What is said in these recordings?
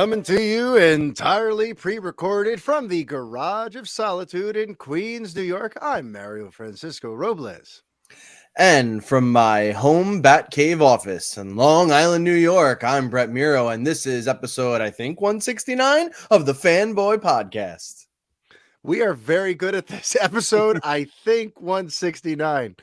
Coming to you entirely pre-recorded from the Garage of Solitude in Queens, New York, I'm Mario Francisco Robles. And from my home Batcave office in Long Island, New York, I'm Brett Miro, and this is episode, I think, 169 of the Fanboy Podcast. We are very good at this episode, I think 169.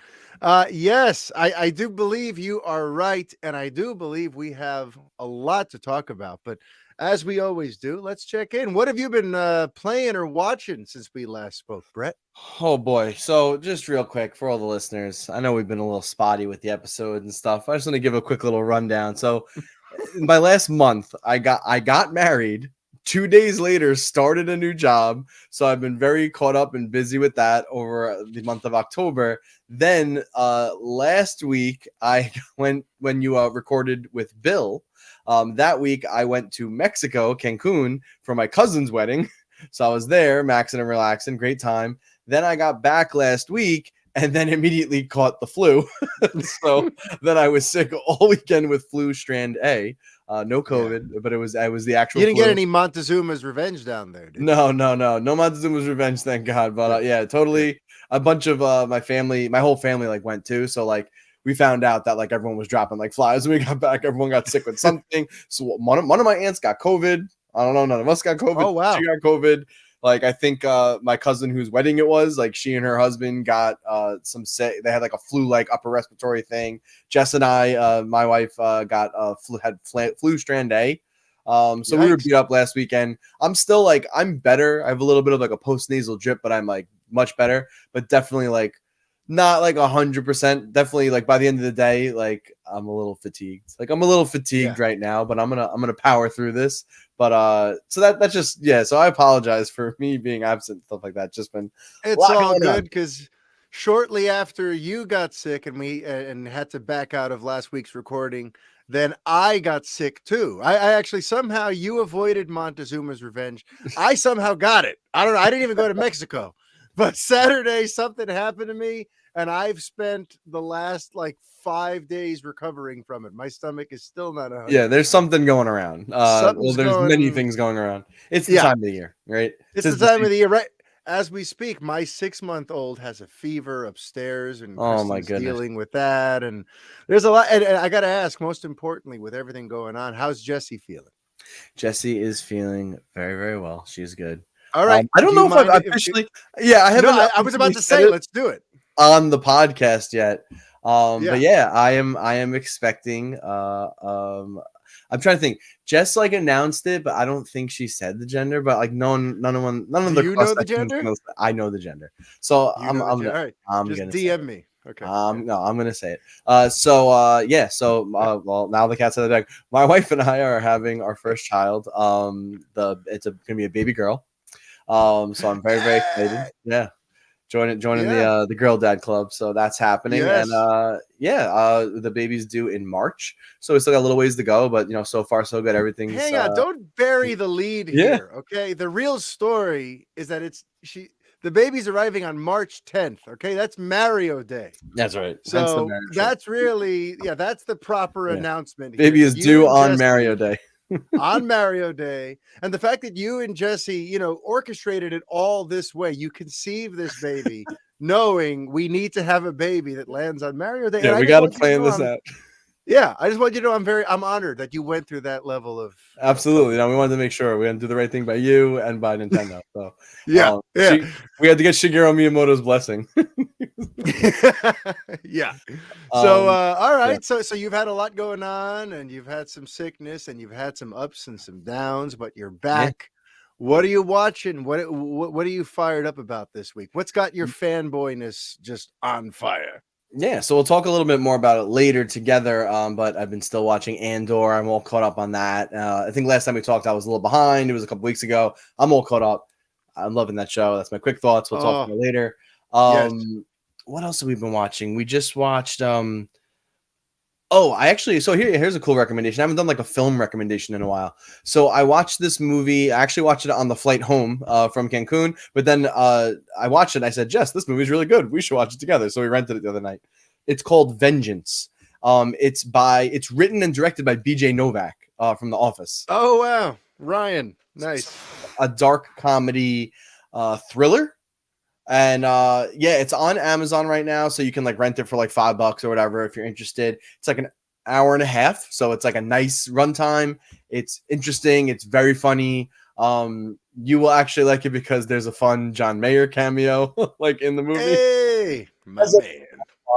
Yes, I do believe you are right, and I do believe we have a lot to talk about, but as we always do, let's check in. What have you been playing or watching since we last spoke, Brett? Oh boy. So just real quick for all the listeners, I know we've been a little spotty with the episode and stuff. I just want to give a quick little rundown. So my last month, I got married. 2 days later, started a new job. So I've been very caught up and busy with that over the month of October. Then last week, I went when you recorded with Bill. That week, I went to Mexico, Cancun, for my cousin's wedding. So I was there, maxing and relaxing, great time. Then I got back last week and then immediately caught the flu. So then I was sick all weekend with flu strand A. No COVID, but I was the actual. You didn't flu. get any Montezuma's revenge down there, did you? No Montezuma's revenge, thank God. But yeah, totally. A bunch of my whole family went too. So we found out that everyone was dropping like flies when we got back. Everyone got sick with something. So one of my aunts got COVID. I don't know. None of us got COVID. Oh wow. She got COVID. I think my cousin whose wedding it was, she and her husband got they had a flu-like upper respiratory thing. Jess and I, my wife, got flu strand A. So we were beat up last weekend. I'm still I'm better. I have a little bit of a post-nasal drip, but I'm much better, but definitely not 100%. Definitely by the end of the day, I'm a little fatigued. I'm a little fatigued right now, but I'm gonna power through this. But so that's just So I apologize for me being absent, stuff like that. Just been it's all good because shortly after you got sick and had to back out of last week's recording, then I got sick too. I actually somehow you avoided Montezuma's revenge. I somehow got it. I don't know. I didn't even go to Mexico, but Saturday something happened to me. And I've spent the last 5 days recovering from it. My stomach is still not 100%. Yeah, there's something going around. There's many things going around. It's the time of the year, right? It's the time of the year, right? As we speak, my 6-month-old has a fever upstairs, and Kristen's dealing with that. And there's a lot. And I got to ask, most importantly, with everything going on, how's Jessie feeling? Jessie is feeling very, very well. She's good. All right. I don't know if I've officially. I haven't. No, I was about to say, let's do it on the podcast yet. But yeah, I am expecting. I'm trying to think. Jess announced it, but I don't think she said the gender. But none of the. You know the gender? I know the gender. So I'm all right. I'm just gonna DM me. Okay. No, I'm gonna say it. So well, now the cat's out of the bag. My wife and I are having our first child. It's gonna be a baby girl. So I'm very, very excited. Yeah. Joining the Girl Dad Club, so that's happening, and the baby's due in March, so we still got a little ways to go, but so far so good. Everything's. Hang on, don't bury the lead here, okay? The real story is that the baby's arriving on March 10th. Okay, that's Mario Day. That's right. So that's really that's the proper announcement. Baby is due on Mario Day. On Mario Day, and the fact that you and Jessie, orchestrated it all this way, you conceive this baby knowing we need to have a baby that lands on Mario Day. Yeah, we got to plan this out. Yeah, I just want you to know I'm honored that you went through that level of. Absolutely. We wanted to make sure we had to do the right thing by you and by Nintendo. So we had to get Shigeru Miyamoto's blessing. Yeah. So all right. Yeah. So you've had a lot going on, and you've had some sickness, and you've had some ups and some downs, but you're back. Yeah. What are you watching? What are you fired up about this week? What's got your fanboyness just on fire? Yeah, so we'll talk a little bit more about it later together, but I've been still watching ANDOR. I'm all caught up on that. I think last time we talked, I was a little behind. It was a couple weeks ago. I'm all caught up. I'm loving that show. That's my quick thoughts. We'll talk about it later. Yes. What else have we been watching? We just watched here's a cool recommendation. I haven't done a film recommendation in a while. So I watched this movie. I actually watched it on the flight home from Cancun, but then I watched it and I said, Jess, this movie's really good. We should watch it together. So we rented it the other night. It's called Vengeance. It's written and directed by BJ Novak from The Office. Oh, wow. Ryan, nice. A dark comedy thriller. And yeah, it's on Amazon right now, so you can like rent it for like $5 or whatever if you're interested. It's like an hour and a half, so it's like a nice runtime. It's interesting. It's very funny. You will actually like it because there's a fun John Mayer cameo like in the movie. Hey, my man.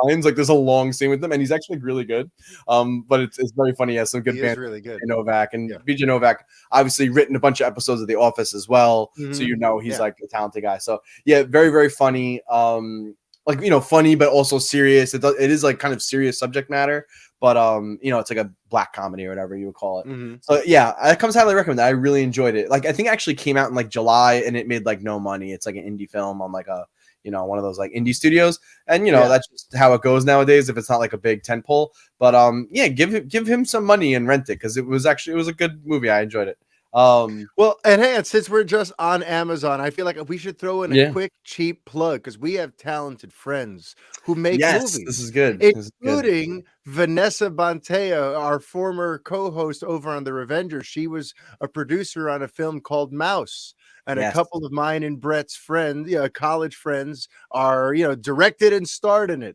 Lines like there's a long scene with them, and he's actually really good. But it's very funny. He has some good He is banter. really good. Novak and Yeah. BJ Novak obviously written a bunch of episodes of The Office as well, so you know he's Yeah. like a talented guy. So yeah, very very funny. Like funny but also serious. It is like kind of serious subject matter, but it's like a black comedy or whatever you would call it. So yeah, I comes highly recommend that. I really enjoyed it. Like I think it actually came out in like July and it made like no money. It's like an indie film on like a one of those like indie studios, and that's just how it goes nowadays if it's not like a big tentpole. But yeah, give him some money and rent it because it was a good movie. I enjoyed it. Well, and hey, since we're just on Amazon, I feel like we should throw in a quick, cheap plug because we have talented friends who make movies. This is good. Including Vanessa Bantea, our former co-host over on The Revengers. She was a producer on a film called Mouse. And a couple of mine and Brett's friends, college friends, are directed and starred in it.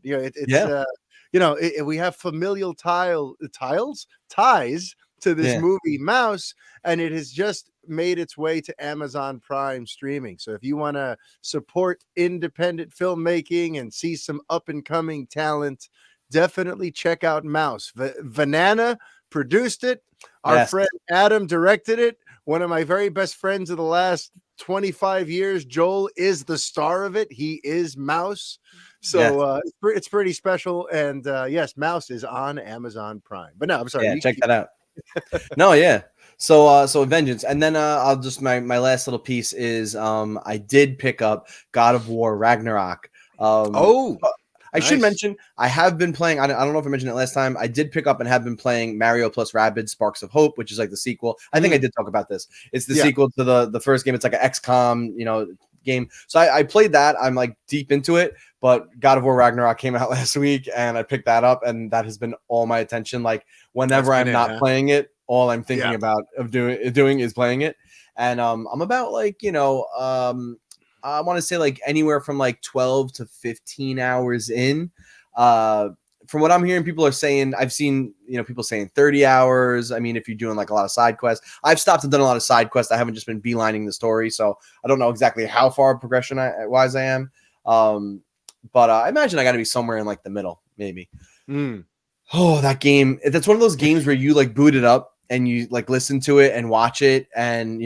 We have familial ties to this movie Mouse, and it has just made its way to Amazon Prime streaming. So if you want to support independent filmmaking and see some up and coming talent, definitely check out Mouse. Vanana produced it. Our friend Adam directed it. One of my very best friends of the last 25 years, Joel, is the star of it. He is Mouse. So it's pretty special. And yes, Mouse is on Amazon Prime. But no, I'm sorry. Yeah, check that out. No, yeah. So Vengeance. And then I'll just my last little piece is I did pick up God of War Ragnarok. I should mention I have been playing. I don't know if I mentioned it last time. I did pick up and have been playing Mario plus Rabbids Sparks of Hope, which is like the sequel. I think I did talk about this. It's the sequel to the first game. It's like an XCOM, game. So I played that. I'm like deep into it. But God of War Ragnarok came out last week, and I picked that up, and that has been all my attention. Like whenever I'm not playing it, all I'm thinking about doing is playing it. And I'm about like I want to say like anywhere from like 12 to 15 hours in. From what I'm hearing, people are saying, I've seen, people saying 30 hours. I mean, if you're doing like a lot of side quests, I've stopped and done a lot of side quests. I haven't just been beelining the story. So I don't know exactly how far progression wise I am. But I imagine I got to be somewhere in like the middle, maybe. Oh, that game. That's one of those games where you like boot it up and you like listen to it and watch it. And,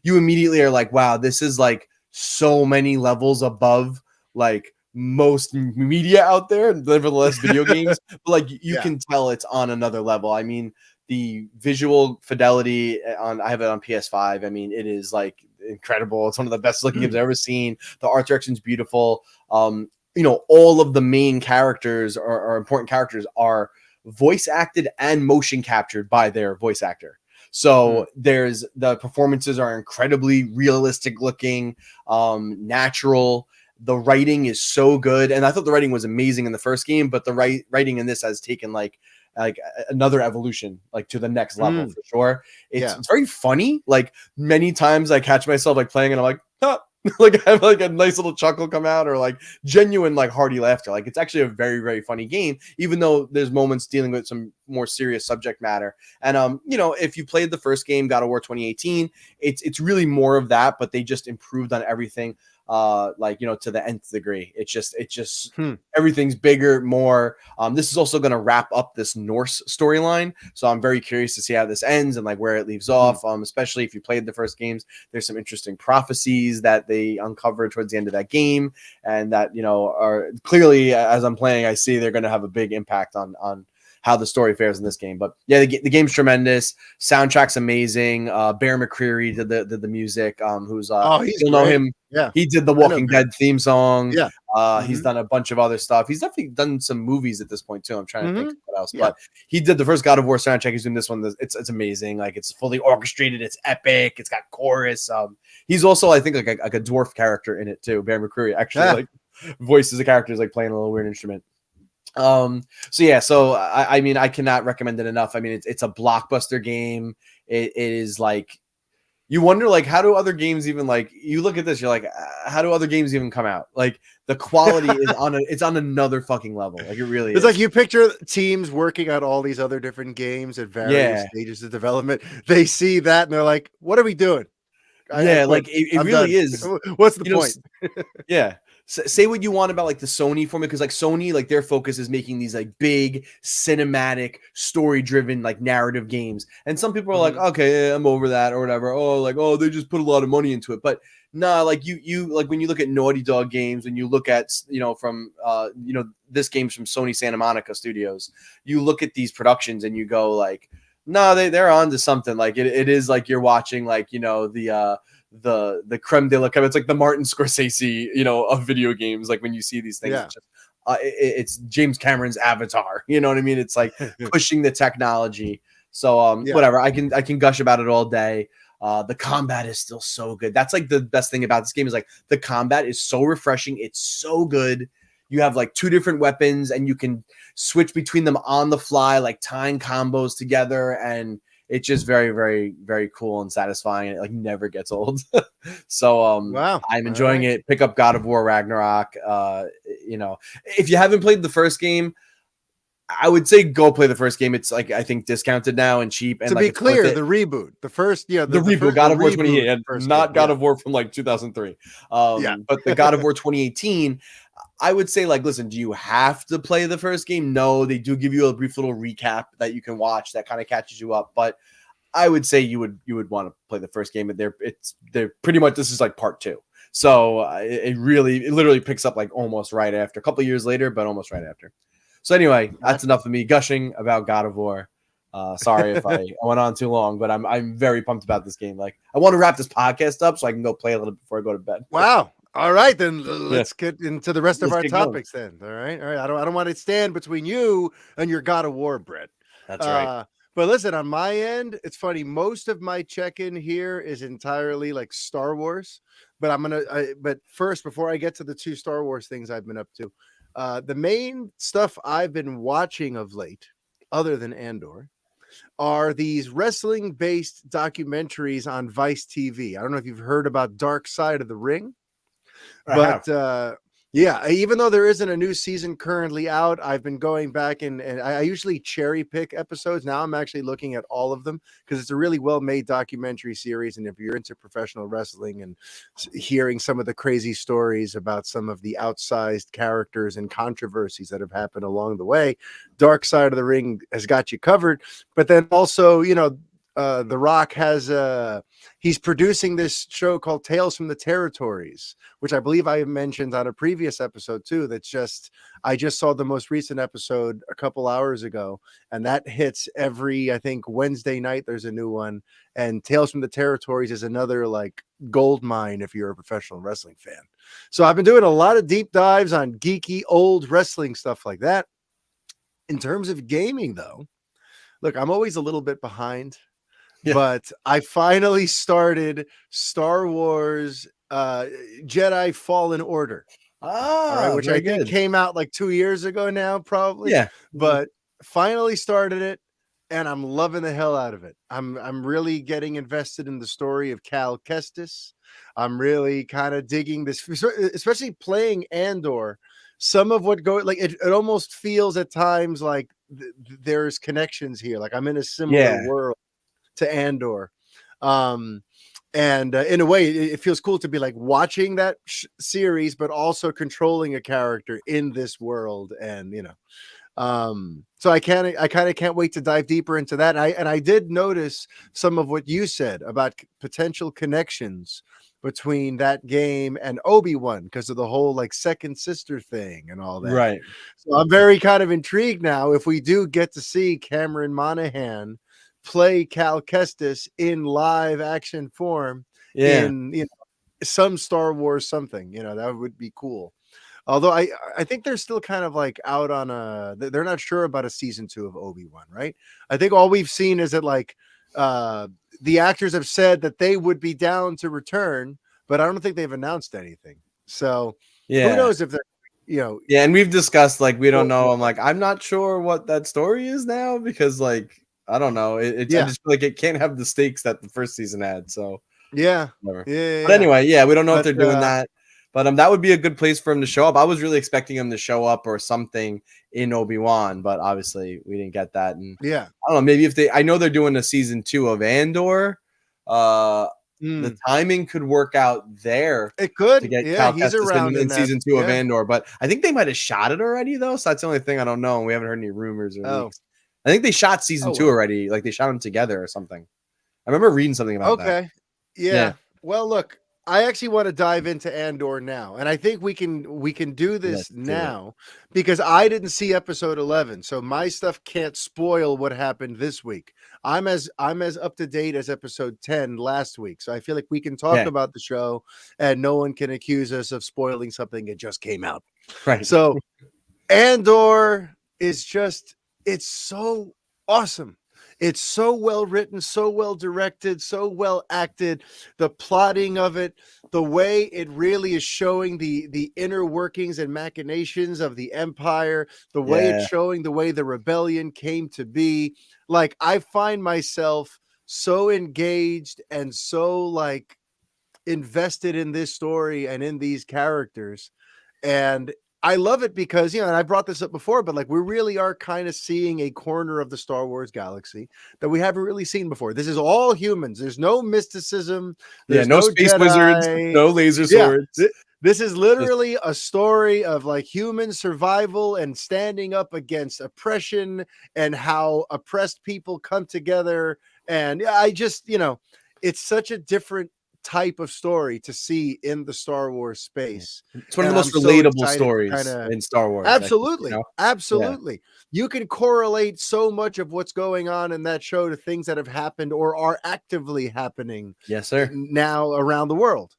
you immediately are like, wow, this is like so many levels above like most media out there, nevertheless video games. But like you can tell it's on another level. I mean, the visual fidelity I have it on PS5. I mean, it is like incredible. It's one of the best looking games I've ever seen. The art direction is beautiful. All of the main characters or important characters are voice acted and motion captured by their voice actor. So there's the performances are incredibly realistic looking, natural. The writing is so good. And I thought the writing was amazing in the first game, but the writing in this has taken like another evolution, like to the next level for sure. It's very funny. Like many times I catch myself like playing and I'm like, huh. Like I have like a nice little chuckle come out or like genuine like hearty laughter. Like it's actually a very very funny game, even though there's moments dealing with some more serious subject matter. And if you played the first game, God of War 2018, it's really more of that, but they just improved on everything. To the nth degree. It's just everything's bigger, more. This is also going to wrap up this Norse storyline, so I'm very curious to see how this ends and like where it leaves off. Especially if you played the first games, there's some interesting prophecies that they uncover towards the end of that game, and that are clearly, as I'm playing, I see they're going to have a big impact on how the story fares in this game. But yeah, the game's tremendous. Soundtrack's amazing. Bear McCreary did the music. Who's you'll know him. Yeah, he did the Walking Dead theme song. Yeah, he's done a bunch of other stuff. He's definitely done some movies at this point too. I'm trying to think of what else, but he did the first God of War soundtrack. He's doing this one. It's amazing. Like it's fully orchestrated. It's epic. It's got chorus. He's also I think like a dwarf character in it too. Bear McCreary actually like voices the characters like playing a little weird instrument. So I mean I cannot recommend it enough. I mean it's a blockbuster game. it is like you wonder like how do other games even like you look at this, you're like how do other games even come out? Like the quality is it's on another fucking level. Like it really It's is. like you picture teams working on all these other different games at various Yeah. stages of development. They see that and they're like, "What are we doing? I Yeah, quit. like it I'm really done. is. What's the You know, point?" yeah. Say what you want about like the Sony format, because like Sony, like their focus is making these like big cinematic, story-driven, like narrative games. And some people are like, Mhm. okay, yeah, I'm over that or whatever. Oh, like, oh, they just put a lot of money into it. But nah, like you like when you look at Naughty Dog games, when you look at from this game's from Sony Santa Monica Studios, you look at these productions and you go like, no, they're on to something. Like it is like you're watching like the creme de la creme. It's like the Martin Scorsese, of video games. Like when you see these things, Yeah. it's just it's James Cameron's Avatar. You know what I mean? It's like pushing the technology. So Yeah. whatever. I can gush about it all day. The combat is still so good. That's like the best thing about this game is like the combat is so refreshing. It's so good. You have like two different weapons and you can switch between them on the fly, like tying combos together, and it's just very, very, very cool and satisfying. It like never gets old. So Wow. I'm All enjoying right. it. Pick up God of War Ragnarok. If you haven't played the first game, I would say go play the first game. It's like I think discounted now and cheap, and To like be it's worth clear, it. the reboot, the first, The the reboot, first, the God of War 2018, reboot and first game. not God of War from like 2003. Yeah. But the God of War 2018, I would say, like, listen, do you have to play the first game? No, they do give you a brief little recap that you can watch that kind of catches you up. But I would say you would want to play the first game, and they're pretty much this is like part two. So it literally picks up like almost right after, a couple of years later, but almost right after. So anyway, that's enough of me gushing about God of War. Sorry if I went on too long, but I'm very pumped about this game. Like I want to wrap this podcast up so I can go play a little before I go to bed. Wow. All right, then Yeah, let's get into the rest of let's our get going. topics then. All right. All right. I don't want to stand between you and your God of War, Brett. That's right. But listen, on my end, it's funny. Most of my check-in here is entirely like Star Wars. But but first, before I get to the two Star Wars things I've been up to, the main stuff I've been watching of late, other than Andor, are these wrestling-based documentaries on Vice TV. I don't know if you've heard about Dark Side of the Ring. I have. But yeah, even though there isn't a new season currently out, I've been going back and I usually cherry pick episodes. Now I'm actually looking at all of them because it's a really well-made documentary series. And if you're into professional wrestling and hearing some of the crazy stories about some of the outsized characters and controversies that have happened along the way, Dark Side of the Ring has got you covered. But then also, The Rock has he's producing this show called Tales from the Territories, which I believe I mentioned on a previous episode too. I just saw the most recent episode a couple hours ago, and that hits every, I think, Wednesday night. There's a new one, and Tales from the Territories is another like gold mine if you're a professional wrestling fan. So I've been doing a lot of deep dives on geeky old wrestling stuff like that. In terms of gaming, though, look, I'm always a little bit behind. Yeah. But I finally started Star Wars Jedi Fallen Order. All right, which I Very think good. came out like 2 years ago now, probably. Yeah. But finally started it, and I'm loving the hell out of it. I'm really getting invested in the story of Cal Kestis. I'm really kind of digging this, especially playing Andor. Some of what it almost feels at times like there's connections here. Like I'm in a similar Yeah. world to Andor. And in a way, it feels cool to be like watching that series, but also controlling a character in this world. And, so I kind of can't wait to dive deeper into that. And I did notice some of what you said about potential connections between that game and Obi-Wan because of the whole like second sister thing and all that. Right. So I'm very kind of intrigued now if we do get to see Cameron Monaghan play Cal Kestis in live action form in some Star Wars something, that would be cool. Although I think they're still kind of like out on they're not sure about a season 2 of Obi-Wan, right? I think all we've seen is that like the actors have said that they would be down to return, but I don't think they've announced anything. So who knows if they're and we've discussed like we don't know. I'm not sure what that story is now because like I don't know. I Yeah. just feel like it can't have the stakes that the first season had. So Yeah. whatever. Yeah. But anyway, yeah, we don't know if But they're doing that. But that would be a good place for him to show up. I was really expecting him to show up or something in Obi-Wan, but obviously we didn't get that. And yeah. I don't know, maybe if I know they're doing a season 2 of Andor. The timing could work out there It could. to get Yeah, Cal he's Kestis around in in that. season 2 of Yeah. Andor, but I think they might have shot it already though. So that's the only thing I don't know. And we haven't heard any rumors or Oh. leaks. I think they shot season Oh 2 well. already. Like they shot them together or something. I remember reading something about that. Okay. Yeah. Yeah. Well, look, I actually want to dive into Andor now, and I think we can do this Let's do it. now because I didn't see episode 11, so my stuff can't spoil what happened this week. I'm as up to date as episode 10 last week, so I feel like we can talk Yeah. about the show, and no one can accuse us of spoiling something that just came out. Right. So Andor is just, it's so awesome. It's so well written, so well directed, so well acted. The plotting of it, the way it really is showing the inner workings and machinations of the Empire, the way it's showing the way the rebellion came to be. Like, I find myself so engaged and so like invested in this story and in these characters. And I love it because, and I brought this up before, but like we really are kind of seeing a corner of the Star Wars galaxy that we haven't really seen before. This is all humans. There's no mysticism. There's no space Jedi. wizards, no laser swords. This is literally a story of like human survival and standing up against oppression and how oppressed people come together. And I just, it's such a different type of story to see in the Star Wars space. It's one of the most relatable stories in Star Wars. Absolutely. Absolutely. Yeah. You can correlate so much of what's going on in that show to things that have happened or are actively happening. Yes, sir. Now around the world.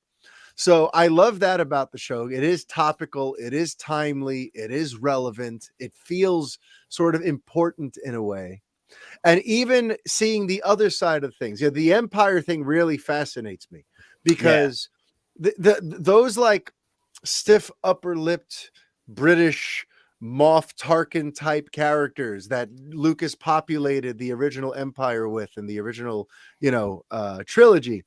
So I love that about the show. It is topical. It is timely. It is relevant. It feels sort of important in a way. And even seeing the other side of things, the Empire thing really fascinates me because those like stiff upper-lipped British Moff Tarkin type characters that Lucas populated the original Empire with in the original, trilogy,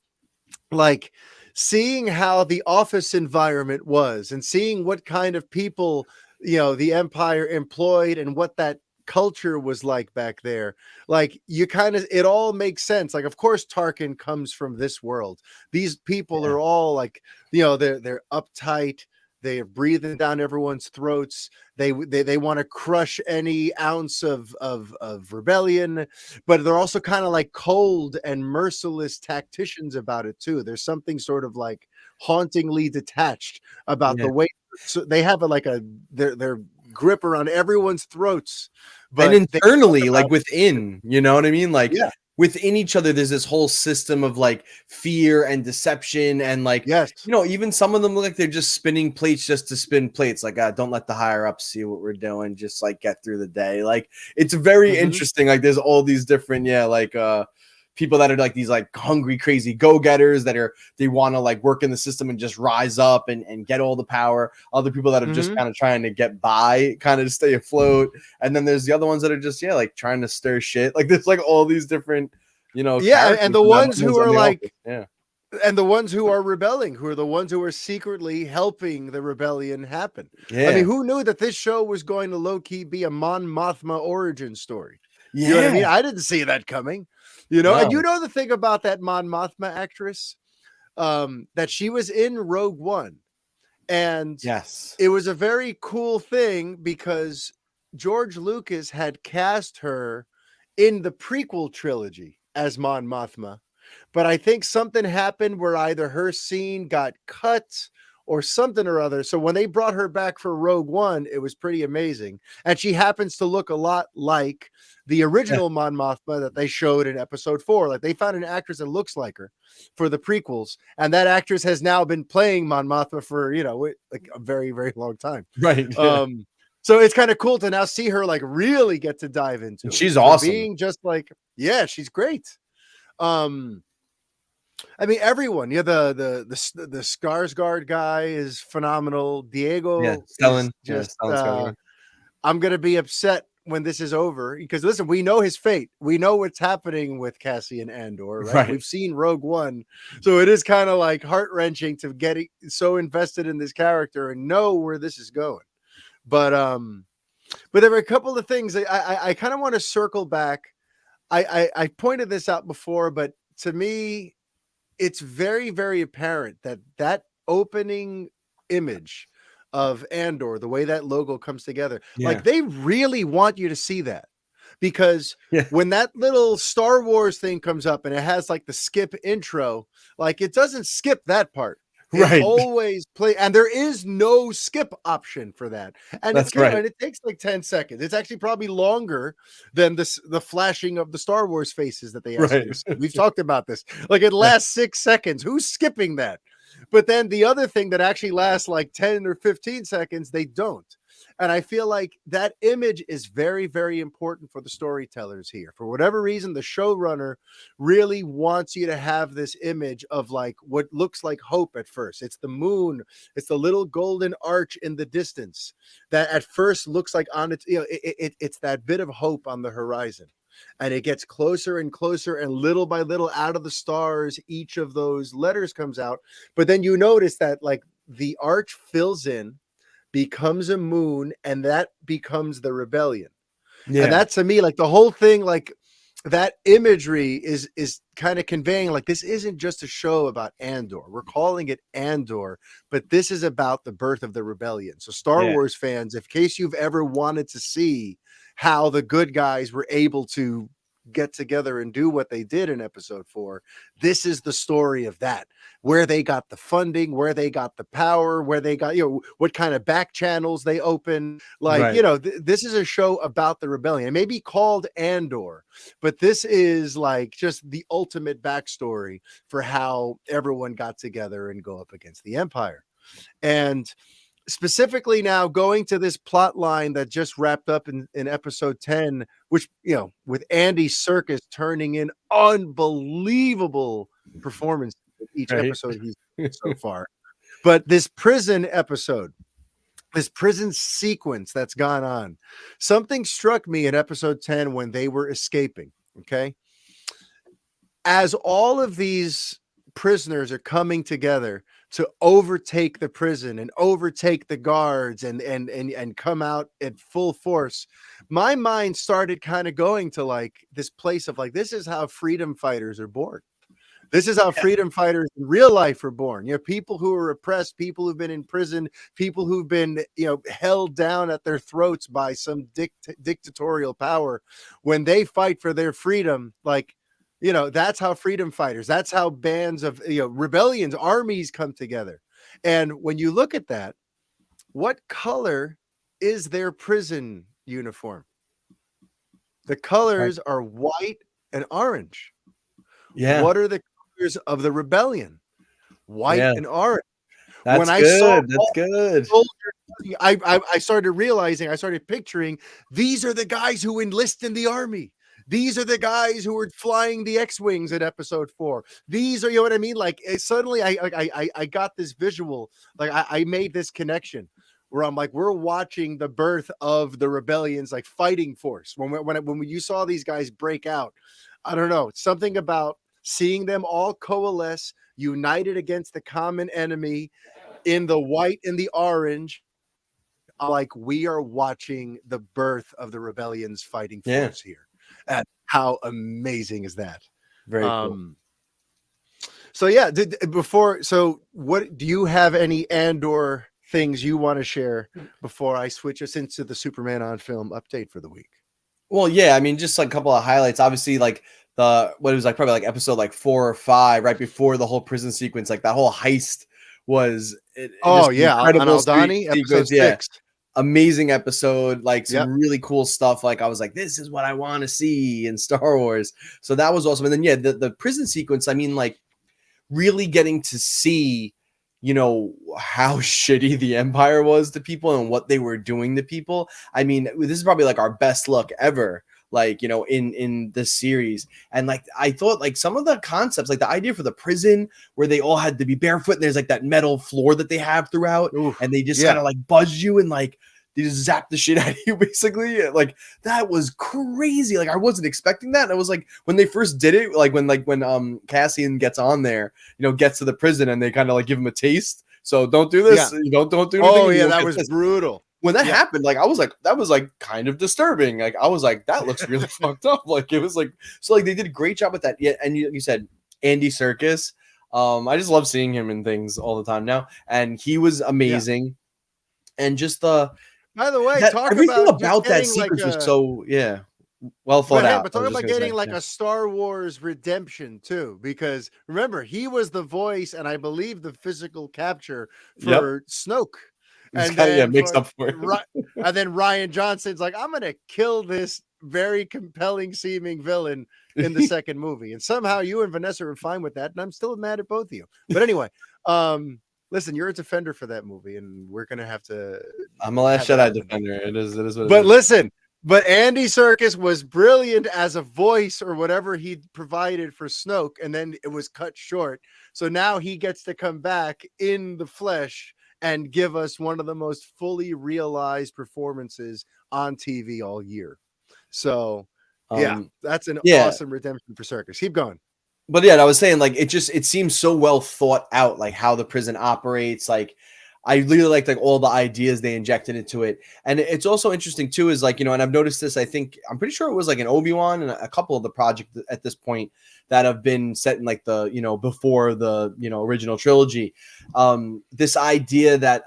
like seeing how the office environment was and seeing what kind of people, the Empire employed and what that culture was like back there. Like it all makes sense. Like, of course, Tarkin comes from this world. These people are all like, they're uptight. They are breathing down everyone's throats. They want to crush any ounce of rebellion, but they're also kind of like cold and merciless tacticians about it too. There's something sort of like hauntingly detached about the way. So they have their grip around everyone's throats, but and internally, like within, you know what I mean? Like within each other, there's this whole system of like fear and deception. And like, even some of them look like they're just spinning plates just to spin plates. Like, don't let the higher ups see what we're doing. Just like get through the day. Like, it's very interesting. Like there's all these different, people that are like these like hungry, crazy go-getters they want to like work in the system and just rise up and get all the power. Other people that are just kind of trying to get by, kind of to stay afloat. And then there's the other ones that are just, like trying to stir shit. Like there's like all these different, and the ones who are like, and the ones who are rebelling, who are the ones who are secretly helping the rebellion happen. I mean, who knew that this show was going to low-key be a Mon Mothma origin story? You know what I mean? I didn't see that coming. And the thing about that Mon Mothma actress, that she was in Rogue One. And it was a very cool thing because George Lucas had cast her in the prequel trilogy as Mon Mothma. But I think something happened where either her scene got cut or something or other. So when they brought her back for Rogue One, it was pretty amazing. And she happens to look a lot like the original Mon Mothma that they showed in episode 4. Like they found an actress that looks like her for the prequels. And that actress has now been playing Mon Mothma for, like a very, very long time. Right. So it's kind of cool to now see her like really get to dive into it. She's awesome. Being just like, she's great. I mean, everyone. The Skarsgård guy is phenomenal. Diego, Stellan. Just, Stellan I'm gonna be upset when this is over, because listen, we know his fate. We know what's happening with Cassian Andor, right? We've seen Rogue One. So it is kind of like heart-wrenching to get so invested in this character and know where this is going. But there were a couple of things I kind of want to circle back. I pointed this out before, but to me, it's very, very apparent that opening image of Andor, the way that logo comes together, like they really want you to see that, because when that little Star Wars thing comes up and it has like the skip intro, like it doesn't skip that part. It always play, and there is no skip option for that. And and it takes like 10 seconds. It's actually probably longer than the flashing of the Star Wars faces that they ask you to see. We've talked about this. Like it lasts 6 seconds. Who's skipping that? But then the other thing that actually lasts like 10 or 15 seconds, they don't. And I feel like that image is very, very important for the storytellers here. For whatever reason, the showrunner really wants you to have this image of like what looks like hope at first. It's the moon. It's the little golden arch in the distance that at first looks like on its, it's that bit of hope on the horizon. And it gets closer and closer, and little by little out of the stars, each of those letters comes out. But then you notice that like the arch fills in, becomes a moon, and that becomes the rebellion. And that to me, like the whole thing, like that imagery is kind of conveying like this isn't just a show about Andor. We're calling it Andor, but this is about the birth of the rebellion. So Star Wars fans, in case you've ever wanted to see how the good guys were able to get together and do what they did in episode 4, this is the story of that, where they got the funding, where they got the power, where they got, what kind of back channels they open. Like, this is a show about the rebellion. It may be called Andor, but this is like just the ultimate backstory for how everyone got together and go up against the Empire. And specifically now going to this plot line that just wrapped up in episode 10, which, with Andy Serkis turning in unbelievable performance each episode he's so far. But this prison episode, this prison sequence that's gone on, something struck me in episode 10 when they were escaping. Okay. As all of these prisoners are coming together to overtake the prison and overtake the guards and come out at full force, my mind started kind of going to like this place of like, this is how freedom fighters are born. This is how freedom fighters in real life are born. People who are oppressed, people who've been in prison, people who've been, held down at their throats by some dictatorial power. When they fight for their freedom, like, that's how freedom fighters, that's how bands of, rebellions, armies come together. And when you look at that, what color is their prison uniform? The colors are white and orange. What are the colors of the rebellion? White and orange. That's when I good. saw That's good. Soldiers, I started picturing these are the guys who enlist in the army. These are the guys who were flying the X-Wings in episode 4. These are, what I mean? Like suddenly I got this visual, like I made this connection where I'm like, we're watching the birth of the rebellion's like fighting force. When you saw these guys break out, I don't know, something about seeing them all coalesce, united against the common enemy in the white and the orange. Like we are watching the birth of the rebellion's fighting force here. And how amazing is that? Very cool. So what do you have any Andor things you want to share before I switch us into the Superman on Film update for the week? Well, yeah, I mean, just like a couple of highlights. Obviously, like what it was like probably like episode like 4 or 5, right before the whole prison sequence, like that whole heist was incredible. On Aldhani, episode 6. Amazing episode, like some really cool stuff. Like I was like, this is what I want to see in Star Wars. So that was awesome. And then the prison sequence, I mean, like really getting to see, how shitty the Empire was to people and what they were doing to people. I mean, this is probably like our best look ever, like, in this series. And like I thought like some of the concepts, like the idea for the prison where they all had to be barefoot and there's like that metal floor that they have throughout. And they just kind of like buzz you, and like they just zap the shit out of you basically. Like that was crazy. Like I wasn't expecting that. And I was like, when they first did it, like when Cassian gets on there, gets to the prison and they kind of like give him a taste. So don't do this. Don't do anything. Oh yeah, that was brutal. When that happened, like I was like, that was like kind of disturbing. Like I was like, that looks really fucked up. Like it was like, so like they did a great job with that. Yeah, and you said Andy Serkis. I just love seeing him in things all the time now, and he was amazing. And just by the way, talk everything about that sequence was so well thought out. But talk about getting like a Star Wars redemption too, because remember he was the voice and I believe the physical capture for Snoke. And then makes up for it. And then Rian Johnson's like, I'm gonna kill this very compelling seeming villain in the second movie, and somehow you and Vanessa are fine with that, and I'm still mad at both of you. But anyway, listen, you're a defender for that movie, and we're gonna have to. I'm a Last Jedi defender. It is what. But listen, Andy Serkis was brilliant as a voice or whatever he provided for Snoke, and then it was cut short. So now he gets to come back in the flesh and give us one of the most fully realized performances on TV all year. So, that's an awesome redemption for Serkis. Keep going. But yeah, I was saying, like, it seems so well thought out, like how the prison operates. Like, I really liked like all the ideas they injected into it. And it's also interesting too, is like, and I've noticed this, I'm pretty sure it was like an Obi-Wan and a couple of the projects at this point that have been set in like the, before the, original trilogy. This idea that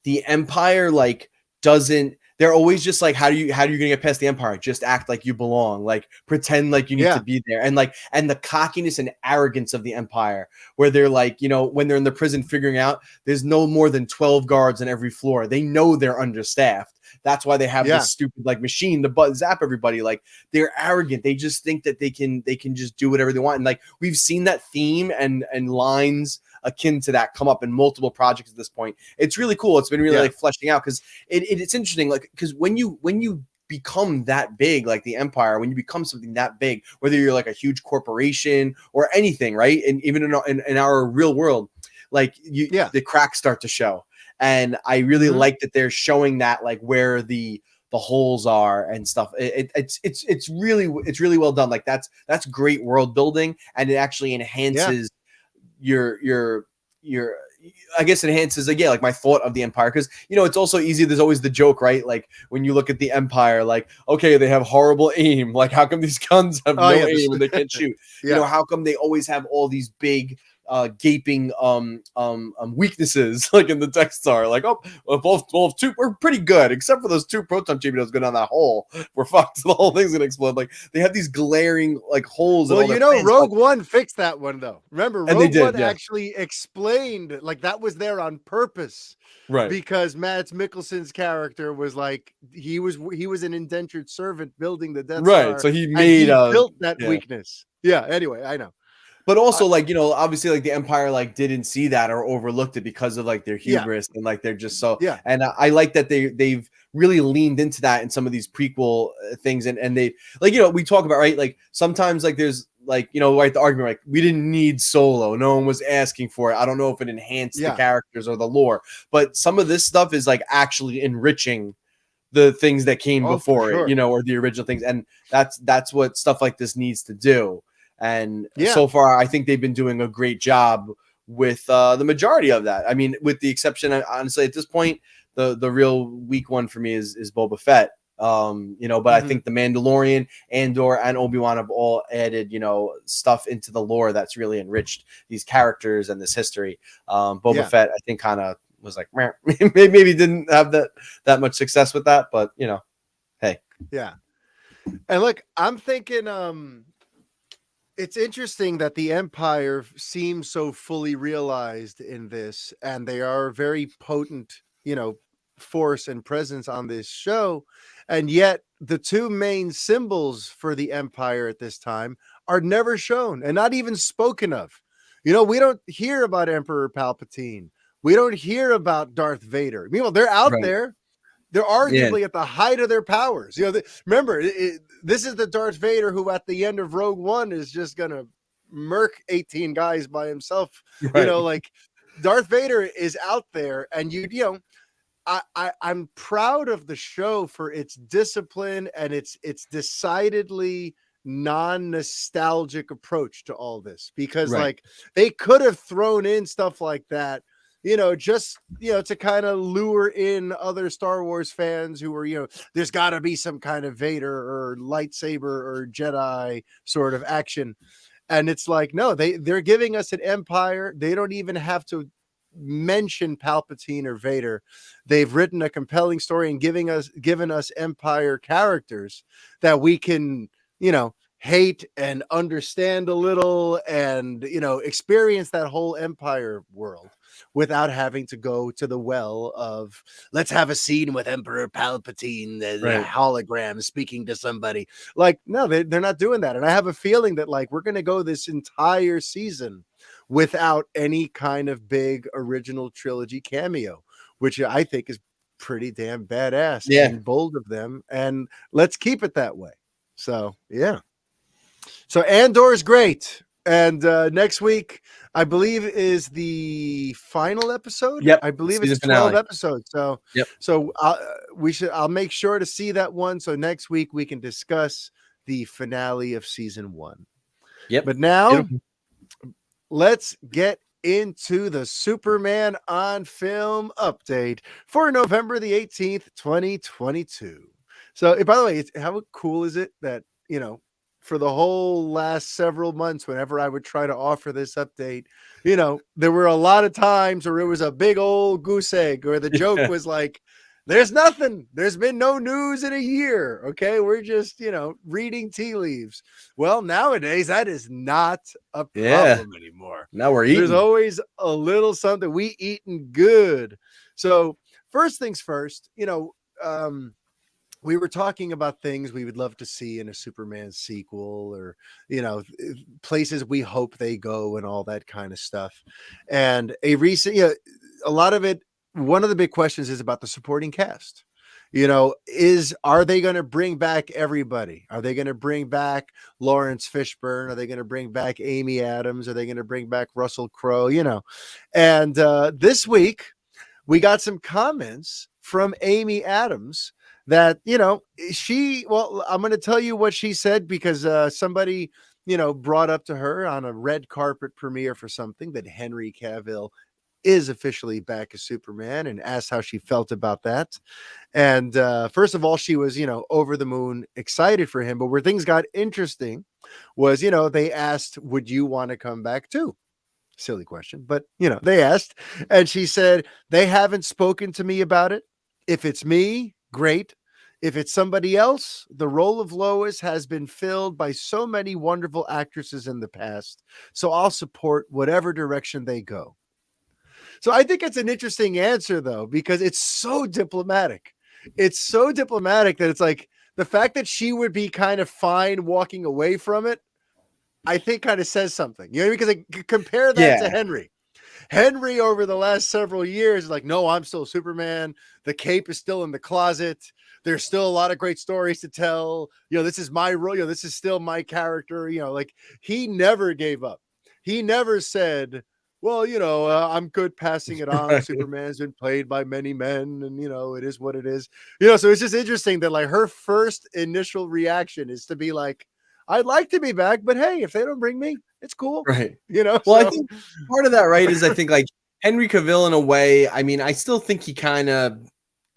the Empire like doesn't, they're always just like, how are you gonna get past the Empire? Just act like you belong, like pretend like you need to be there. And the cockiness and arrogance of the Empire, where they're like, when they're in the prison figuring out there's no more than 12 guards on every floor. They know they're understaffed. That's why they have this stupid like machine to zap everybody. Like they're arrogant. They just think that they can just do whatever they want. And like we've seen that theme and lines akin to that come up in multiple projects at this point. It's really cool. It's been really like fleshing out because it's interesting. Like because when you become that big, like the Empire, when you become something that big, whether you're like a huge corporation or anything, right? And even in our real world, like the cracks start to show. And I really like that they're showing that, like where the holes are and stuff. It's really well done. Like that's great world building, and it actually enhances your I guess enhances like my thought of the Empire, because it's also easy. There's always the joke, right? Like when you look at the Empire, like okay, they have horrible aim. Like how come these guns have no aim and they can't shoot? How come they always have all these big gaping weaknesses like in the Death Star? Like both two we're pretty good, except for those two proton torpedoes go down that hole. We're fucked. The whole thing's gonna explode. Like they have these glaring like holes. Well, Rogue One fixed that one though. Remember, Rogue One actually explained like that was there on purpose, right? Because Mads Mikkelsen's character was like he was an indentured servant building the Death Star, right? So he built that weakness. Yeah. Anyway, I know. But also, like, obviously, like, the Empire, like, didn't see that or overlooked it because of, like, their hubris and, like, they're just so... Yeah. And I like that they've really leaned into that in some of these prequel things. And they... Like, we talk about, right? Like, sometimes, like, there's, like, right, the argument, like, we didn't need Solo. No one was asking for it. I don't know if it enhanced the characters or the lore. But some of this stuff is, like, actually enriching the things that came before it, or the original things. And that's what stuff like this needs to do. And so far, I think they've been doing a great job with the majority of that. I mean, with the exception, honestly, at this point, the real weak one for me is Boba Fett. But I think the Mandalorian, Andor, and Obi-Wan have all added, stuff into the lore that's really enriched these characters and this history. Boba Fett, I think, kind of was like, maybe didn't have that much success with that, but hey. Yeah. And look, I'm thinking, it's interesting that the Empire seems so fully realized in this, and they are a very potent, force and presence on this show. And yet the two main symbols for the Empire at this time are never shown and not even spoken of. We don't hear about Emperor Palpatine. We don't hear about Darth Vader. Meanwhile, they're out there. They're arguably at the height of their powers. Remember, this is the Darth Vader who at the end of Rogue One is just going to murk 18 guys by himself. Right. Like Darth Vader is out there, and I'm proud of the show for its discipline and its decidedly non-nostalgic approach to all this, because Right. like they could have thrown in stuff like that, just to kind of lure in other Star Wars fans who were, there's got to be some kind of Vader or lightsaber or Jedi sort of action. And it's like, no, they're giving us an empire. They don't even have to mention Palpatine or Vader. They've written a compelling story and given us empire characters that we can, hate and understand a little and, experience that whole empire world without having to go to the well of, let's have a scene with Emperor Palpatine, the Right. hologram speaking to somebody. Like, no, they're not doing that. And I have a feeling that like we're going to go this entire season without any kind of big original trilogy cameo, which I think is pretty damn badass and bold of them. And let's keep it that way. So, yeah. So Andor is great. And next week, I believe, is the final episode. Yep. I believe Season it's 12 finale. episodes. So, I'll make sure to see that one. So next week we can discuss the finale of season 1. Yep. But now let's get into the Superman on Film update for November the 18th, 2022. So, by the way, how cool is it that, for the whole last several months, whenever I would try to offer this update, there were a lot of times where it was a big old goose egg, or the joke was like, there's nothing. There's been no news in a year. Okay. We're just, reading tea leaves. Well, nowadays that is not a problem anymore. Now we're eating. There's always a little something. We eating good. So first things first, we were talking about things we would love to see in a Superman sequel, or, places we hope they go and all that kind of stuff. And a lot of it, one of the big questions is about the supporting cast. Are they going to bring back everybody? Are they going to bring back Lawrence Fishburne? Are they going to bring back Amy Adams? Are they going to bring back Russell Crowe? And this week we got some comments from Amy Adams that, I'm going to tell you what she said, because somebody, brought up to her on a red carpet premiere for something that Henry Cavill is officially back as Superman, and asked how she felt about that. And first of all, she was, over the moon excited for him. But where things got interesting was, they asked, would you want to come back too? Silly question, but they asked, and she said, they haven't spoken to me about it. If it's me, great. If it's somebody else, the role of Lois has been filled by so many wonderful actresses in the past. So I'll support whatever direction they go. So I think it's an interesting answer, though, because it's so diplomatic. It's so diplomatic that it's like the fact that she would be kind of fine walking away from it, I think kind of says something. Because I compare that to Henry. Henry over the last several years is like, no, I'm still Superman. The cape is still in the closet. There's still a lot of great stories to tell. This is my role. This is still my character. Like he never gave up. He never said, well, I'm good passing it on. Right. Superman's been played by many men, and, it is what it is. So it's just interesting that like her first initial reaction is to be like, I'd like to be back, but hey, if they don't bring me, it's cool. Right. Well, I think part of that, right, is I think like Henry Cavill, in a way, I mean, I still think he kind of,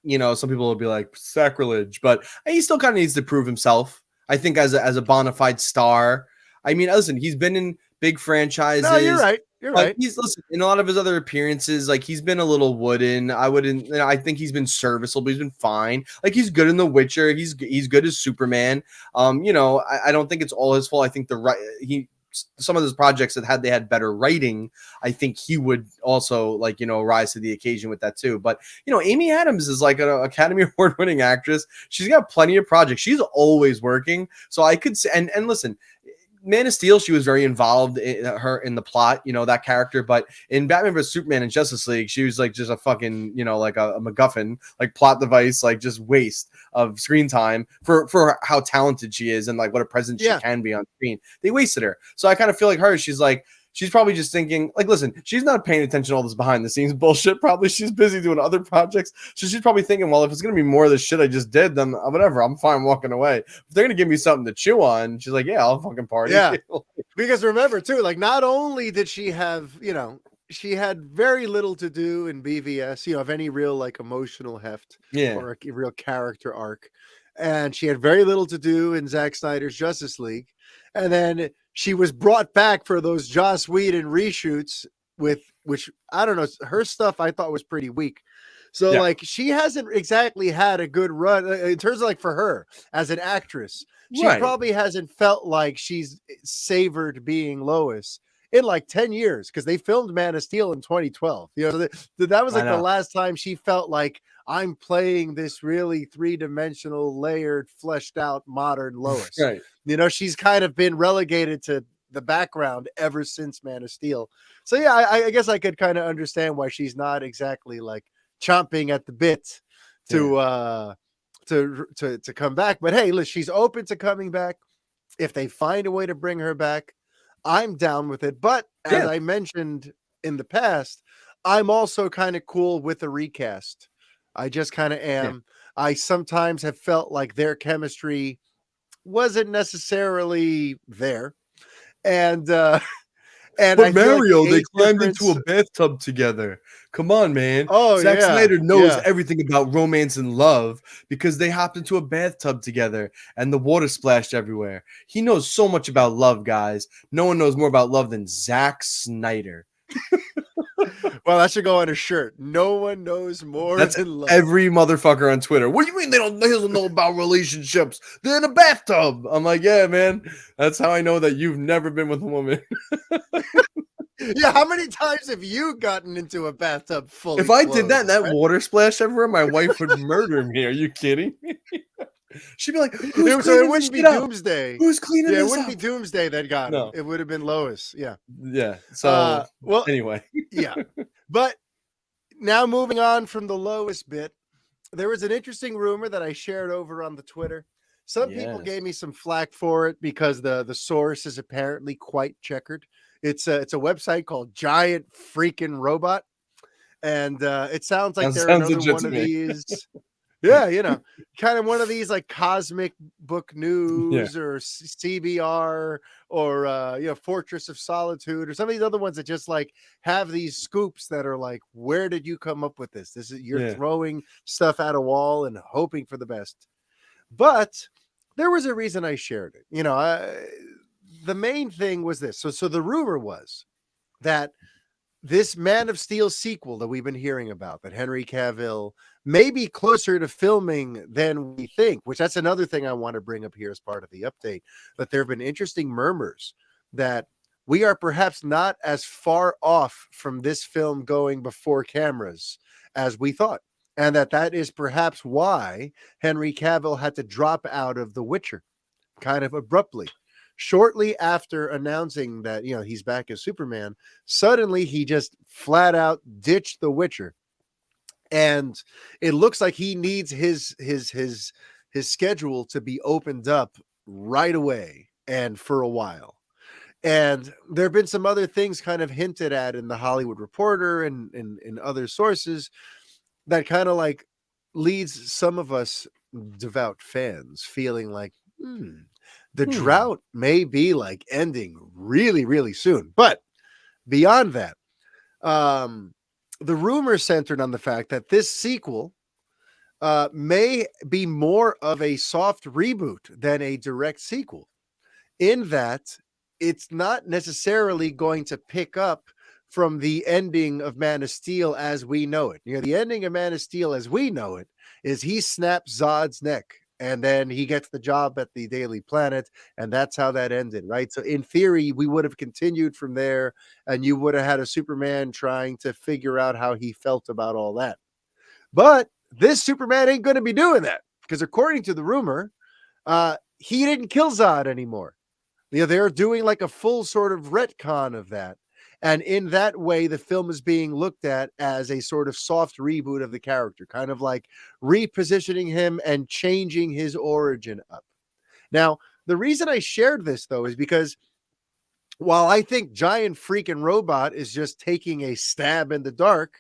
some people will be like sacrilege, but he still kind of needs to prove himself. I think as a bona fide star. I mean, listen, he's been in big franchises. No, you're right. You're right. Listen, in a lot of his other appearances, like he's been a little wooden. I think he's been serviceable. He's been fine. Like he's good in The Witcher. He's good as Superman. I don't think it's all his fault. I think some of those projects that they had better writing, I think he would also rise to the occasion with that too. But Amy Adams is like an Academy Award winning actress. She's got plenty of projects. She's always working. So I could say, and listen, Man of Steel, she was very involved in the plot, that character. But in Batman vs Superman and Justice League, she was like just a fucking, like a MacGuffin, like plot device, like just waste of screen time for how talented she is and like what a presence she can be on screen. They wasted her. So I kind of feel like her. She's like, she's probably just thinking, like, listen, she's not paying attention to all this behind the scenes bullshit. Probably she's busy doing other projects. So she's probably thinking, well, if it's going to be more of the shit I just did, then whatever, I'm fine walking away. If they're going to give me something to chew on, she's like, yeah, I'll fucking party. Yeah. Because remember, too, like, not only did she have, she had very little to do in BVS, of any real, like, emotional heft or a real character arc. And she had very little to do in Zack Snyder's Justice League. And then she was brought back for those Joss Whedon reshoots which I don't know, her stuff I thought was pretty weak. So like she hasn't exactly had a good run in terms of, like, for her as an actress. She probably hasn't felt like she's savored being Lois in like 10 years, because they filmed Man of Steel in 2012. That was like the last time she felt like I'm playing this really three-dimensional, layered, fleshed out modern Lois. Right. She's kind of been relegated to the background ever since Man of Steel. So yeah, I guess I could kind of understand why she's not exactly like chomping at the bit to come back. But hey, listen, she's open to coming back. If they find a way to bring her back, I'm down with it. But as I mentioned in the past, I'm also kind of cool with a recast. I just kind of am. I sometimes have felt like their chemistry wasn't necessarily there. And but Mario, they climbed into a bathtub together. Come on, man. Oh, Zack Snyder knows everything about romance and love because they hopped into a bathtub together and the water splashed everywhere. He knows so much about love, guys. No one knows more about love than Zack Snyder. Well, that should go on a shirt. No one knows more than love. Every motherfucker on Twitter. What do you mean they don't know about relationships? They're in a bathtub. I'm like, yeah, man. That's how I know that you've never been with a woman. Yeah, how many times have you gotten into a bathtub fully If I did that and that water splashed everywhere, my wife would murder me. Are you kidding me? She'd be like, it wouldn't be Doomsday. Who's cleaning this up? It wouldn't be Doomsday that got him. It would have been Lois. Yeah. So, anyway. Yeah. But now moving on from the Lois bit, there was an interesting rumor that I shared over on the Twitter. Some people gave me some flack for it because the source is apparently quite checkered. It's a website called Giant Freaking Robot. And it sounds like they're another one of these. Yeah, kind of one of these like Cosmic Book News or CBR or Fortress of Solitude or some of these other ones that just like have these scoops that are like, where did you come up with this? You're throwing stuff at a wall and hoping for the best. But there was a reason I shared it. The main thing was this. So the rumor was that this Man of Steel sequel that we've been hearing about, that Henry Cavill may be closer to filming than we think, which that's another thing I want to bring up here as part of the update, that there have been interesting murmurs that we are perhaps not as far off from this film going before cameras as we thought. And that is perhaps why Henry Cavill had to drop out of The Witcher kind of abruptly. Shortly after announcing that, he's back as Superman, suddenly he just flat out ditched The Witcher. And it looks like he needs his schedule to be opened up right away and for a while. And there have been some other things kind of hinted at in the Hollywood Reporter and in other sources that kind of like leads some of us devout fans feeling like, the drought may be like ending really, really soon. But beyond that, the rumor centered on the fact that this sequel may be more of a soft reboot than a direct sequel, in that it's not necessarily going to pick up from the ending of Man of Steel as we know it. The ending of Man of Steel as we know it is he snaps Zod's neck. And then he gets the job at the Daily Planet, and that's how that ended, right? So in theory, we would have continued from there, and you would have had a Superman trying to figure out how he felt about all that. But this Superman ain't going to be doing that, because according to the rumor, he didn't kill Zod anymore. They're doing like a full sort of retcon of that. And in that way, the film is being looked at as a sort of soft reboot of the character, kind of like repositioning him and changing his origin up. Now, the reason I shared this, though, is because while I think Giant Freaking Robot is just taking a stab in the dark,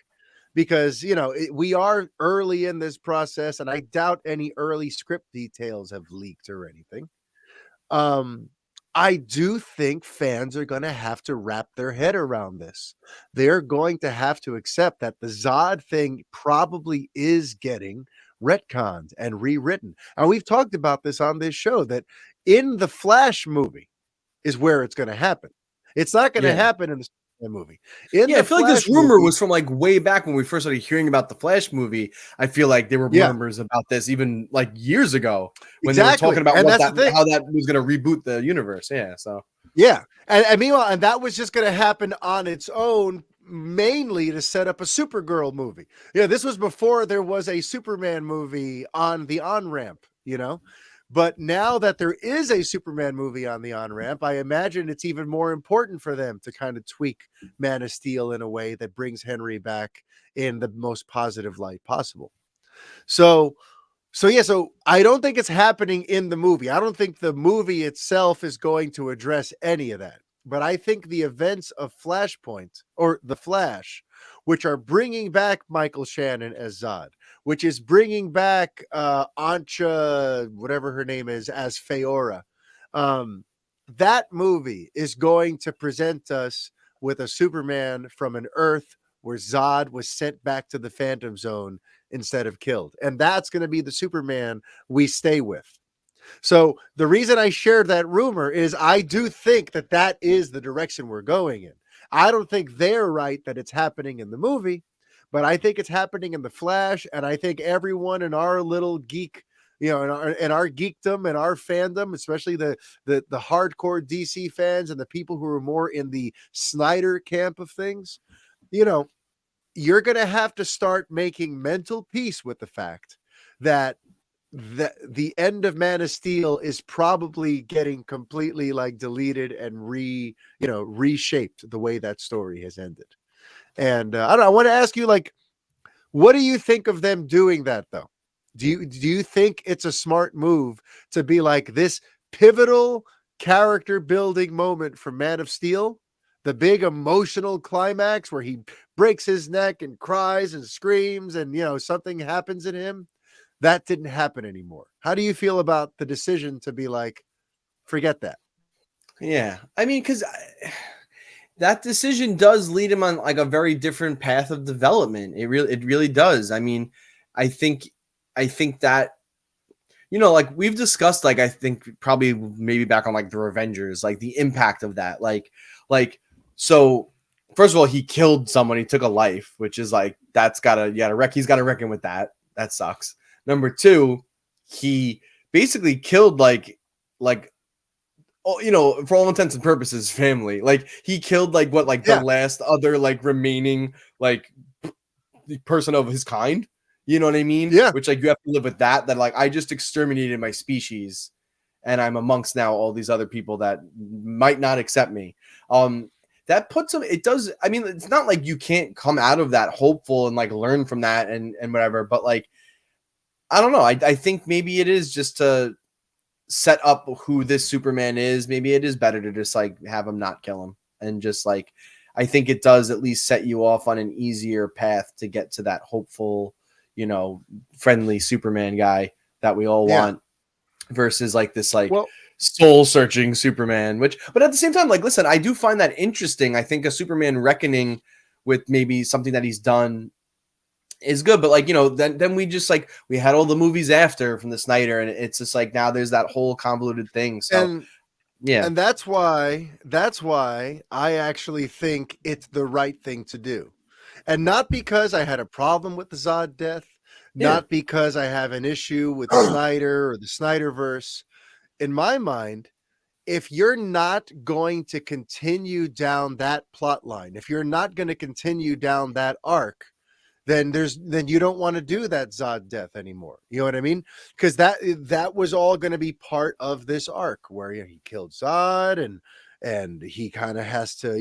because we are early in this process, and I doubt any early script details have leaked or anything. um I do think fans are going to have to wrap their head around this. They're going to have to accept that the Zod thing probably is getting retconned and rewritten. And we've talked about this on this show, that in the Flash movie is where it's going to happen. It's not going to Yeah. happen in the Superman movie. In Yeah, I the feel like this Flash rumor movie, was from like way back when we first started hearing about the Flash movie. I feel like there were yeah, murmurs about this even like years ago when they were talking exactly. about And what that's that the thing. how that was going to reboot the universe. Yeah, so Yeah. And meanwhile, and that was just going to happen on its own, mainly to set up a Supergirl movie. Yeah, this was before there was a Superman movie on the on ramp. But now that there is a Superman movie on the on ramp, I imagine it's even more important for them to kind of tweak Man of Steel in a way that brings Henry back in the most positive light possible. So, so I don't think it's happening in the movie. I don't think the movie itself is going to address any of that. But I think the events of Flashpoint, or The Flash, which are bringing back Michael Shannon as Zod, which is bringing back Ancha, whatever her name is, as Feora. Um, that movie is going to present us with a Superman from an Earth where Zod was sent back to the Phantom Zone instead of killed. And that's going to be the Superman we stay with. So the reason I shared that rumor is I do think that that is the direction we're going in. I don't think they're right that it's happening in the movie, but I think it's happening in the Flash. And I think everyone in our little geek, in our geekdom and our fandom, especially the hardcore DC fans and the people who are more in the Snyder camp of things, you know, you're going to have to start making mental peace with the fact that the end of Man of Steel is probably getting completely like deleted and reshaped the way that story has ended. And I don't know, I want to ask you, like, what do you think of them doing that though? Do you think it's a smart move to be like this pivotal character building moment for Man of Steel, the big emotional climax where he breaks his neck and cries and screams and something happens in him? That didn't happen anymore. How do you feel about the decision to be like, forget that? yeah, I mean, because that decision does lead him on like a very different path of development. It really does. I mean, I think, I think that like we've discussed, like I think probably maybe back on like the Revengers, like the impact of that, like so. First of all, he killed someone. He took a life, which is like that's gotta you gotta wreck. He's gotta reckon with that. That sucks. Number two, he basically killed like for all intents and purposes, family. Like he killed like what like the Yeah, last other like remaining like person of his kind. You know what I mean? yeah, Which like you have to live with that. That like I just exterminated my species, and I'm amongst now all these other people that might not accept me. That puts him. It does. I mean, it's not like you can't come out of that hopeful and like learn from that and whatever. But like I don't know. I think maybe it is just to set up who this Superman is. Maybe it is better to just like have him not kill him and just like I think it does at least set you off on an easier path to get to that hopeful, friendly Superman guy that we all yeah. want versus like this like Well, soul searching Superman, but at the same time, like, listen, I do find that interesting. I think a Superman reckoning with maybe something that he's done is good, but like then we just like we had all the movies after from the Snyder, and it's just like now there's that whole convoluted thing. So and yeah, and that's why I actually think it's the right thing to do. And not because I had a problem with the Zod death, yeah, not because I have an issue with Snyder or the Snyderverse. In my mind, if you're not going to continue down that plot line, if you're not going to continue down that arc, then you don't want to do that Zod death anymore. You know what I mean? Because that was all going to be part of this arc where he killed Zod, and he kind of has to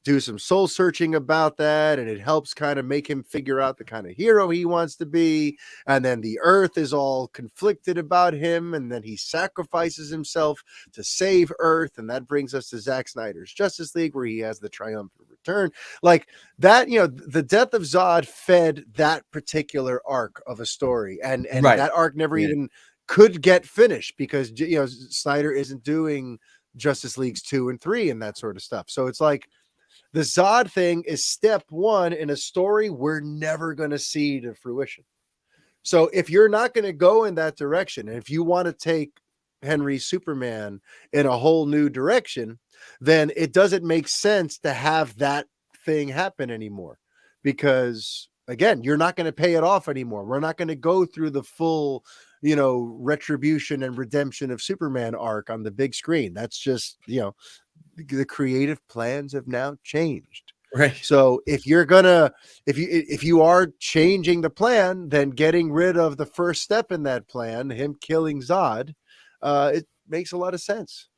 do some soul searching about that, and it helps kind of make him figure out the kind of hero he wants to be. And then the Earth is all conflicted about him, and then he sacrifices himself to save Earth, and that brings us to Zack Snyder's Justice League, where he has the triumphant return. Like that, the death of Zod fed that particular arc of a story, and Right. that arc never even could get finished because Snyder isn't doing Justice Leagues 2 and 3 and that sort of stuff. So it's like the Zod thing is step one in a story we're never going to see to fruition. So if you're not going to go in that direction, and if you want to take Henry's Superman in a whole new direction, then it doesn't make sense to have that thing happen anymore, because again, you're not going to pay it off anymore. We're not going to go through the full, retribution and redemption of Superman arc on the big screen. That's just, the creative plans have now changed. Right. So if you are changing the plan, then getting rid of the first step in that plan, him killing Zod, it makes a lot of sense,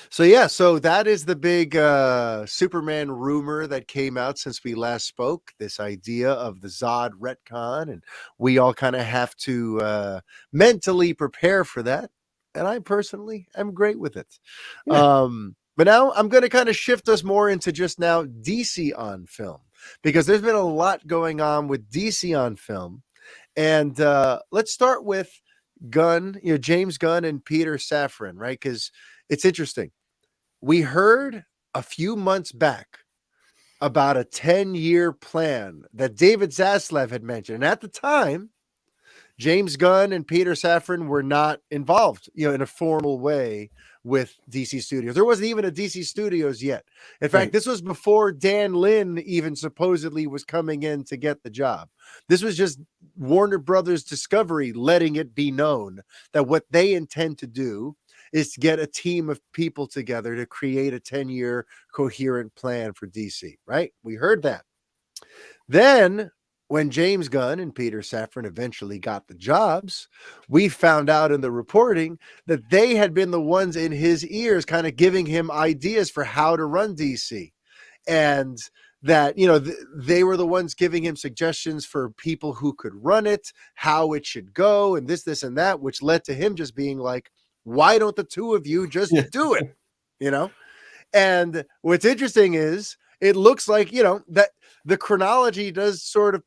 So that is the big Superman rumor that came out since we last spoke, this idea of the Zod retcon, and we all kind of have to mentally prepare for that. And I personally am great with it. Yeah. But now I'm going to kind of shift us more into just now DC on film, because there's been a lot going on with DC on film. And let's start with Gunn, James Gunn and Peter Safran, right? Because it's interesting. We heard a few months back about a 10-year plan that David Zaslav had mentioned. And at the time, James Gunn and Peter Safran were not involved, in a formal way with DC Studios. There wasn't even a DC Studios yet. In fact, This was before Dan Lin even supposedly was coming in to get the job. This was just Warner Brothers Discovery letting it be known that what they intend to do is to get a team of people together to create a 10-year coherent plan for DC, right? We heard that. Then when James Gunn and Peter Safran eventually got the jobs, we found out in the reporting that they had been the ones in his ears kind of giving him ideas for how to run DC. And that, they were the ones giving him suggestions for people who could run it, how it should go, and this, and that, which led to him just being like, why don't the two of you just do it? And what's interesting is it looks like, that the chronology does sort of,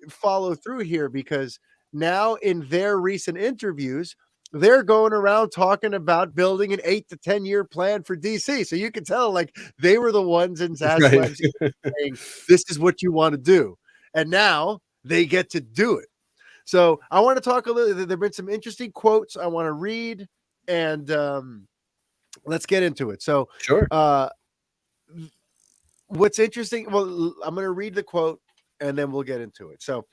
follow through here, because now in their recent interviews, they're going around talking about building an 8 to 10 year plan for DC. So you can tell, like, they were the ones in Zaslav's saying, this is what you want to do. And now they get to do it. So I want to talk a little, there've been some interesting quotes I want to read, and let's get into it. So sure. What's interesting, well, I'm going to read the quote and then we'll get into it. So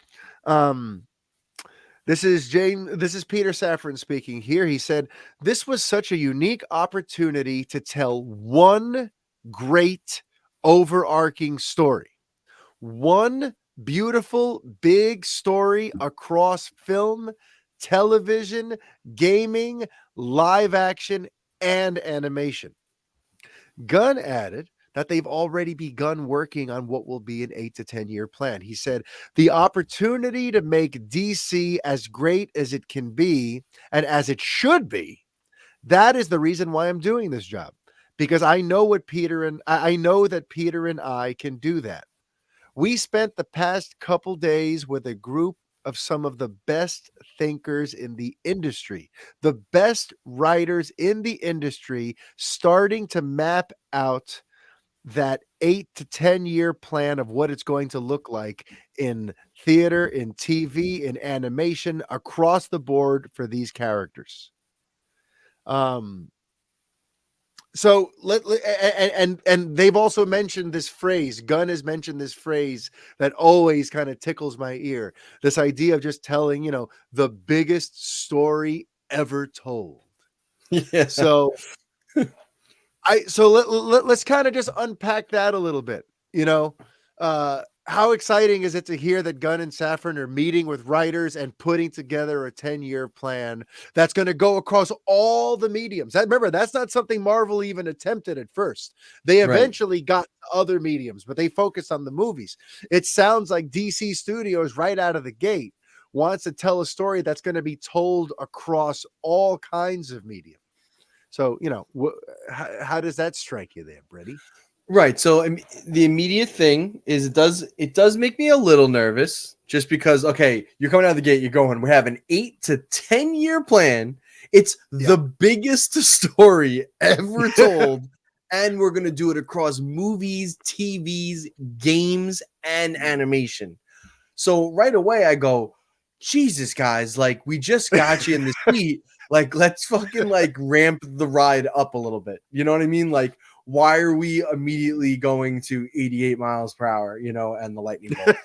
this is Peter Safran speaking here. He said, this was such a unique opportunity to tell one great overarching story. One beautiful big story across film, television, gaming, live action, and animation. Gunn added that they've already begun working on what will be an 8 to 10 year plan. He said, the opportunity to make DC as great as it can be and as it should be, that is the reason why I'm doing this job, because I know that Peter and I can do that. We spent the past couple days with a group of some of the best thinkers in the industry, the best writers in the industry, starting to map out that 8 to 10 year plan of what it's going to look like in theater, in TV, in animation, across the board for these characters. So and they've also mentioned this phrase. Gunn has mentioned this phrase that always kind of tickles my ear. This idea of just telling, the biggest story ever told. Yeah. So let's kind of just unpack that a little bit. how exciting is it to hear that Gunn and Safran are meeting with writers and putting together a 10-year plan that's going to go across all the mediums? Remember, that's not something Marvel even attempted at first. They Right. eventually got to other mediums, but they focused on the movies. It sounds like DC Studios right out of the gate wants to tell a story that's going to be told across all kinds of media. So, how does that strike you there, Brady? Right. So the immediate thing is it does make me a little nervous just because okay, you're coming out of the gate, you're going, we have an 8 to 10 year plan. It's Yeah. the biggest story ever told, and we're going to do it across movies, TVs, games, and animation. So right away I go, Jesus guys, like we just got you in the seat. Like let's fucking like ramp the ride up a little bit. You know what I mean? Like why are we immediately going to 88 miles per hour, and the lightning bolt?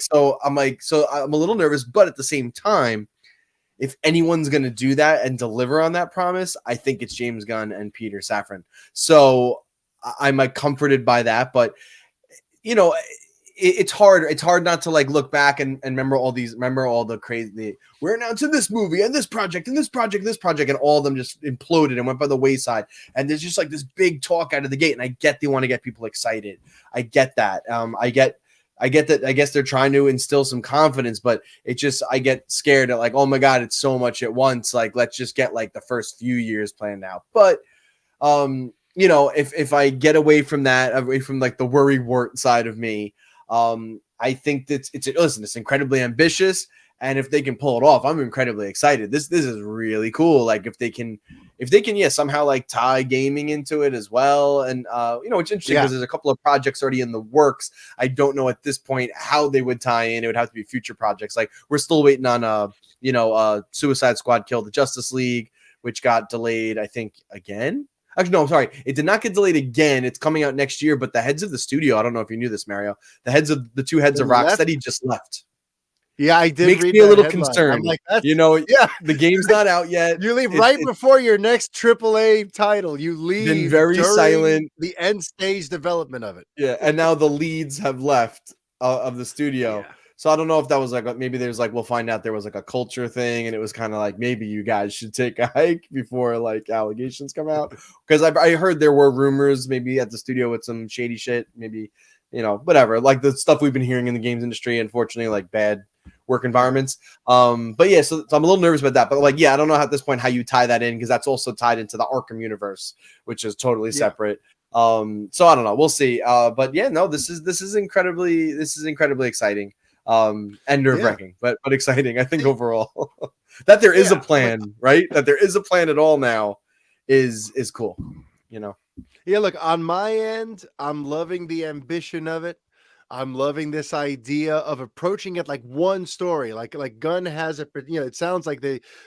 So I'm a little nervous, but at the same time, if anyone's going to do that and deliver on that promise, I think it's James Gunn and Peter Safran. So I'm like comforted by that, but you know, it's hard. It's hard not to like look back and remember all the crazy. We're announcing this movie and this project and this project, and this project, and all of them just imploded and went by the wayside. And there's just like this big talk out of the gate. And I get they want to get people excited. I get that. I get that. I guess they're trying to instill some confidence, but I get scared at like, oh my god, it's so much at once. Like, let's just get like the first few years planned out. But if I get away from that, away from like the worry wart side of me, I think that it's incredibly ambitious, and if they can pull it off, I'm incredibly excited. This is really cool. Like if they can, somehow like tie gaming into it as well, and it's interesting because there's a couple of projects already in the works. I don't know at this point how they would tie in. It would have to be future projects. Like we're still waiting on Suicide Squad Kill the Justice League, which got delayed, I think again. Actually, no, I'm sorry. It did not get delayed again. It's coming out next year, but the heads of the studio, I don't know if you knew this, Mario, the two heads of Rocksteady just left. Yeah, I did. Makes read me a that little headline. concerned. I'm like, that's, The game's not out yet. You leave right before your next AAA title. You leave been very during silent. the end stage development of it. Yeah, and now the leads have left of the studio. Yeah. So I don't know if that was like maybe there's like we'll find out there was like a culture thing, and it was kind of like maybe you guys should take a hike before like allegations come out, because I heard there were rumors maybe at the studio with some shady shit, maybe whatever, like the stuff we've been hearing in the games industry, unfortunately, like bad work environments. But yeah, so I'm a little nervous about that, but like I don't know at this point how you tie that in, because that's also tied into the Arkham universe, which is totally separate. So I don't know, we'll see. But yeah, no, this is incredibly exciting. And nerve-wracking, but exciting, I think, overall. That there is a plan, right? That there is a plan at all now is cool, Yeah, look, on my end, I'm loving the ambition of it. I'm loving this idea of approaching it like one story, like Gunn has it. It sounds like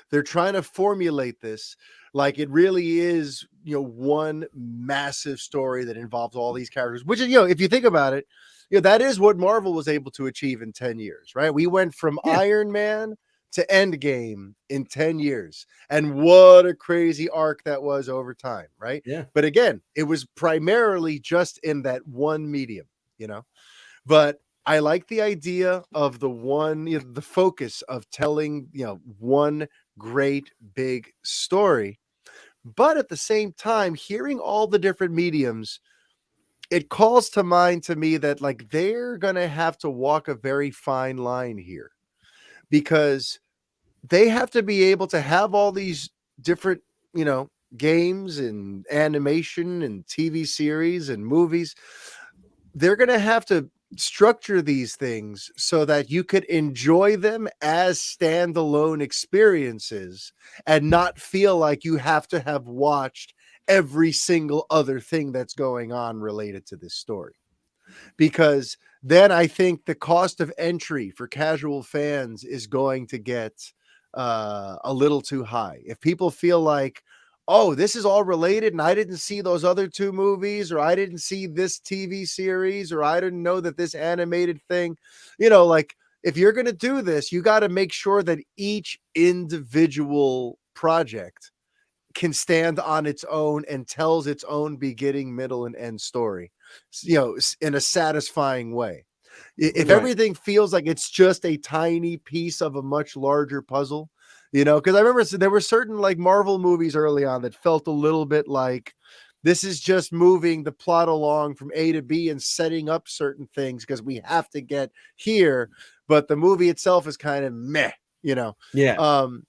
they're trying to formulate this like it really is, one massive story that involves all these characters. Which is, if you think about it, that is what Marvel was able to achieve in 10 years, right? We went from Iron Man to Endgame in 10 years. And what a crazy arc that was over time, right? Yeah. But again, it was primarily just in that one medium, But I like the idea of the focus of telling, one great big story. But at the same time, hearing all the different mediums, it calls to mind to me that like they're going to have to walk a very fine line here, because they have to be able to have all these different, games and animation and TV series and movies. They're going to have to structure these things so that you could enjoy them as standalone experiences and not feel like you have to have watched every single other thing that's going on related to this story. Because then I think the cost of entry for casual fans is going to get a little too high. If people feel like, oh, this is all related and I didn't see those other two movies, or I didn't see this TV series, or I didn't know that this animated thing, like if you're going to do this, you got to make sure that each individual project can stand on its own and tells its own beginning, middle, and end story, in a satisfying way. If Right. everything feels like it's just a tiny piece of a much larger puzzle, because I remember there were certain like Marvel movies early on that felt a little bit like this is just moving the plot along from A to B and setting up certain things because we have to get here, but the movie itself is kind of meh. Yeah.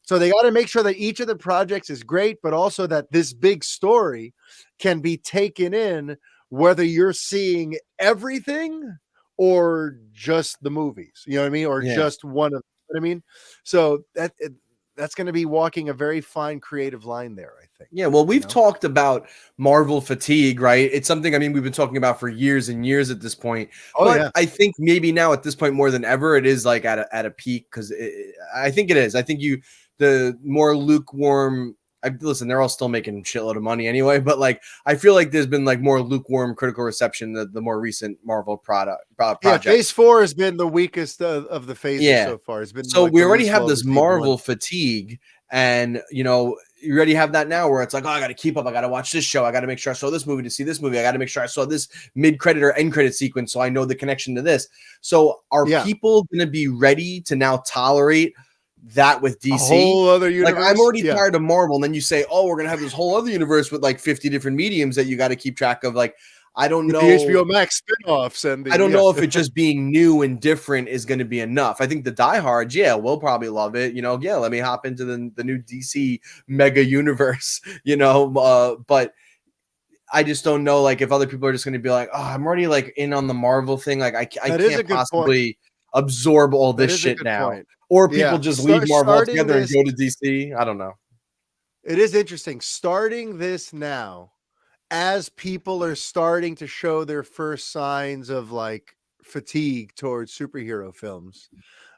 So they got to make sure that each of the projects is great, but also that this big story can be taken in, whether you're seeing everything or just the movies, you know what I mean? Or Yeah. just one of, what I mean? So that's going to be walking a very fine creative line there, I think. Yeah, well, we've talked about Marvel fatigue, right? It's something, I mean, we've been talking about for years and years at this point. Oh But yeah. I think maybe now at this point more than ever, it is like at a peak because I think it is. I think the more lukewarm. Listen, they're all still making a shitload of money anyway, but like I feel like there's been like more lukewarm critical reception the more recent Marvel Yeah, projects. phase 4 has been the weakest of the phases Yeah. so far. It's been So like we the already least have well this received one. Marvel fatigue, and you already have that now where it's like, oh, I got to keep up. I got to watch this show. I got to make sure I saw this movie to see this movie. I got to make sure I saw this mid-credit or end-credit sequence so I know the connection to this. So are people going to be ready to now tolerate that with DC? A whole other universe? Like, I'm already tired of Marvel, and then you say, oh, we're going to have this whole other universe with like 50 different mediums that you got to keep track of. Like, I don't know. The HBO Max spinoffs and I don't know if it just being new and different is going to be enough. I think the diehards, we'll probably love it. Let me hop into the new DC mega universe, but I just don't know, like, if other people are just going to be like, oh, I'm already like in on the Marvel thing. Like I can't possibly absorb all this shit now. Or people just leave Marvel altogether and go to DC. I don't know. It is interesting. Starting this now, as people are starting to show their first signs of like fatigue towards superhero films,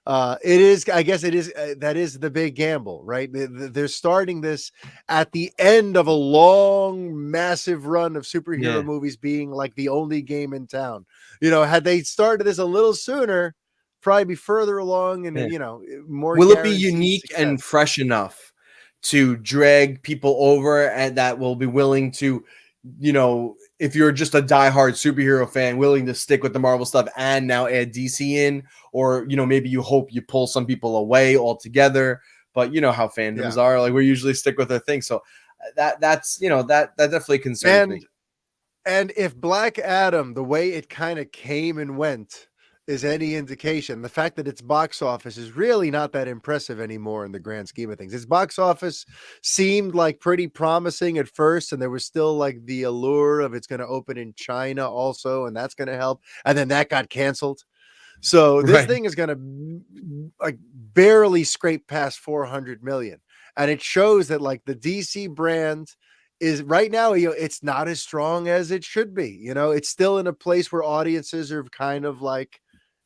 it is, I guess it is, that is the big gamble, right? They're starting this at the end of a long, massive run of superhero movies being like the only game in town. Had they started this a little sooner, probably be further along and, more. Will it be unique and fresh enough to drag people over and that will be willing to, if you're just a diehard superhero fan, willing to stick with the Marvel stuff and now add DC in, or, maybe you hope you pull some people away altogether, but you know how fandoms are, like we usually stick with our thing. So that's that definitely concerns me. And if Black Adam, the way it kind of came and went, is any indication, the fact that its box office is really not that impressive anymore in the grand scheme of things. Its box office seemed like pretty promising at first, and there was still like the allure of it's going to open in China also, and that's going to help. And then that got canceled. So this thing is going to like barely scrape past 400 million. And it shows that like the DC brand is right now, it's not as strong as it should be. It's still in a place where audiences are kind of like,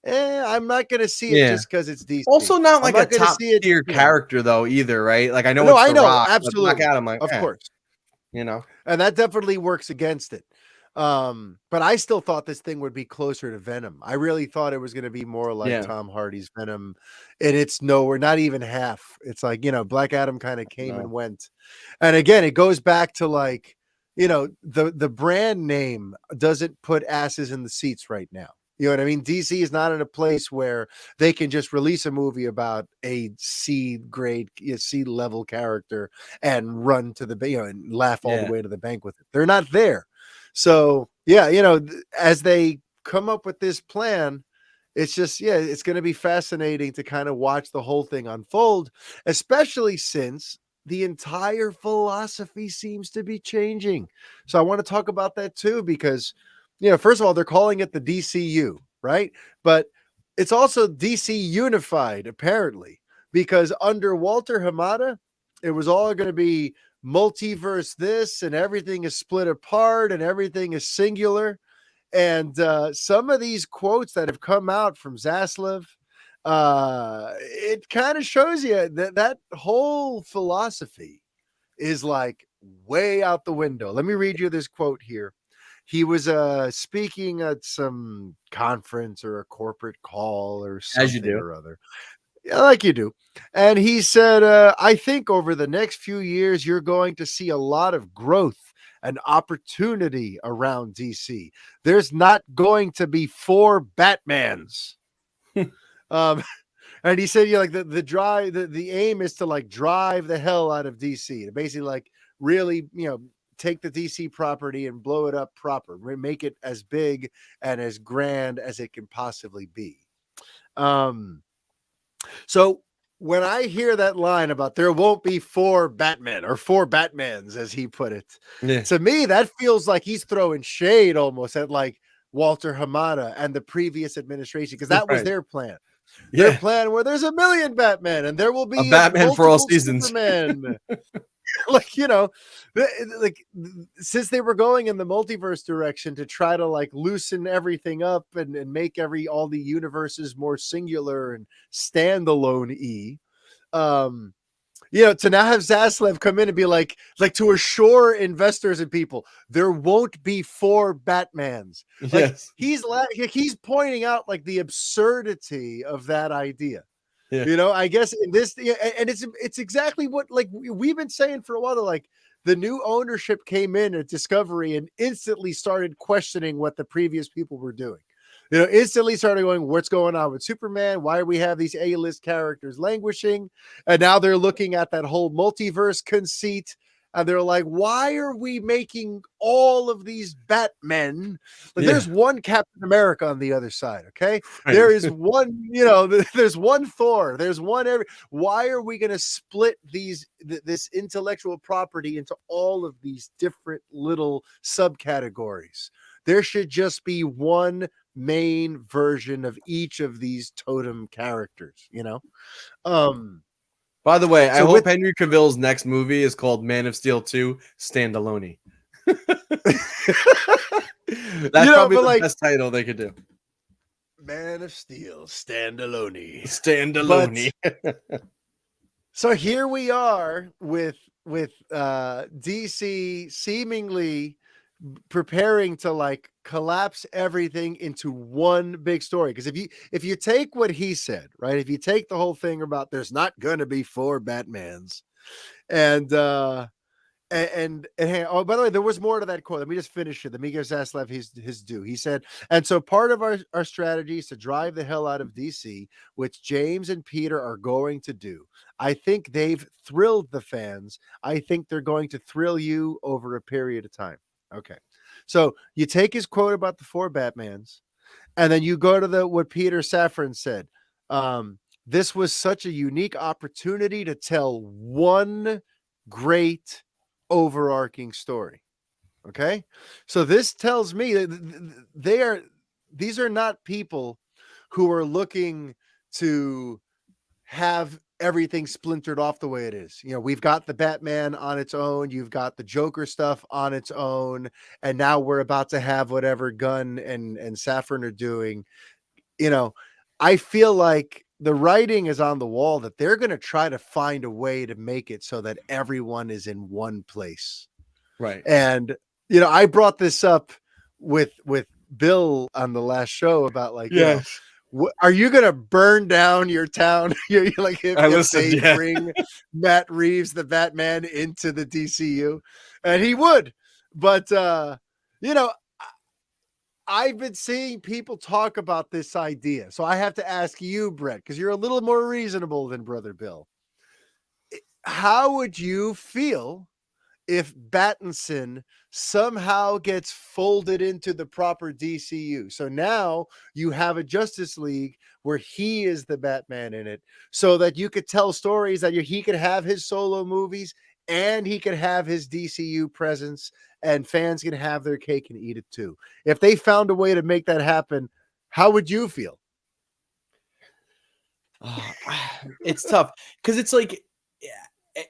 I'm not going to see it just because it's DC. Also, not like a top tier character though, either, right? Like I know it's The Rock, absolutely, Black Adam, like, of course, and that definitely works against it. But I still thought this thing would be closer to Venom. I really thought it was going to be more like Tom Hardy's Venom, and it's nowhere, not even half. It's like, Black Adam kind of came and went. And again, it goes back to like, the brand name doesn't put asses in the seats right now. You know what I mean? DC is not in a place where they can just release a movie about a C grade, C level character and run to the, and laugh all the way to the bank with it. They're not there. So as they come up with this plan, it's just, it's going to be fascinating to kind of watch the whole thing unfold, especially since the entire philosophy seems to be changing. So I want to talk about that too, because, first of all, they're calling it the DCU, right? But it's also DC Unified, apparently, because under Walter Hamada, it was all going to be multiverse this, and everything is split apart and everything is singular. And some of these quotes that have come out from Zaslav, it kind of shows you that whole philosophy is like way out the window. Let me read you this quote here. He was speaking at some conference or a corporate call or something or other. Yeah, like you do. And he said, I think over the next few years, you're going to see a lot of growth and opportunity around DC. There's not going to be 4 Batmans. Um, and he said, like the drive, the aim is to like drive the hell out of DC to basically like really, take the DC property and blow it up proper, make it as big and as grand as it can possibly be. So when I hear that line about there won't be 4 Batmen or 4 Batmans, as he put it, Yeah. to me, that feels like he's throwing shade almost at like Walter Hamada and the previous administration, because that was Right. their plan. Their Yeah. plan where there's a million Batman and there will A be Batman for all multiple seasons. Superman. like, like since they were going in the multiverse direction to try to like loosen everything up and make all the universes more singular and standalone to now have Zaslav come in and be like to assure investors and people there won't be 4 Batmans. Like Yes. he's pointing out like the absurdity of that idea. Yeah. I guess in this, and it's exactly what like we've been saying for a while. Like the new ownership came in at Discovery and instantly started questioning what the previous people were doing. Instantly started going, what's going on with Superman? Why do we have these A-list characters languishing? And now they're looking at that whole multiverse conceit. And they're like, why are we making all of these Batmen? Like, there's one Captain America on the other side, okay? Right. There is one, there's one Thor. There's one every. Why are we going to split this intellectual property into all of these different little subcategories? There should just be one main version of each of these totem characters, By the way, I So hope Henry Cavill's next movie is called Man of Steel 2 Standalone. That's probably the best title they could do. Man of Steel Standalone. Standalone. So here we are with DC seemingly preparing to like collapse everything into one big story. Because if you take what he said, right, if you take the whole thing about there's not gonna be 4 Batmans, and oh, by the way, there was more to that quote. Let me just finish it. Let me give Zaslav his due. He said, and so part of our strategy is to drive the hell out of DC, which James and Peter are going to do. I think they've thrilled the fans. I think they're going to thrill you over a period of time. Okay. So you take his quote about the 4 Batmans, and then you go to what Peter Safran said. This was such a unique opportunity to tell one great overarching story. Okay. So this tells me that these are not people who are looking to have everything splintered off the way it is. We've got the Batman on its own, you've got the Joker stuff on its own, and now we're about to have whatever Gunn and Safran are doing. I feel like the writing is on the wall that they're going to try to find a way to make it so that everyone is in one place. Right. And I brought this up with Bill on the last show about like, are you gonna burn down your town? You're like if they bring Matt Reeves, the Batman, into the DCU, and he would, but I've been seeing people talk about this idea, so I have to ask you, Brett, because you're a little more reasonable than Brother Bill. How would you feel if Battinson somehow gets folded into the proper DCU? So now you have a Justice League where he is the Batman in it, so that you could tell stories that he could have his solo movies and he could have his DCU presence, and fans can have their cake and eat it too. If they found a way to make that happen, how would you feel? It's tough because it's like,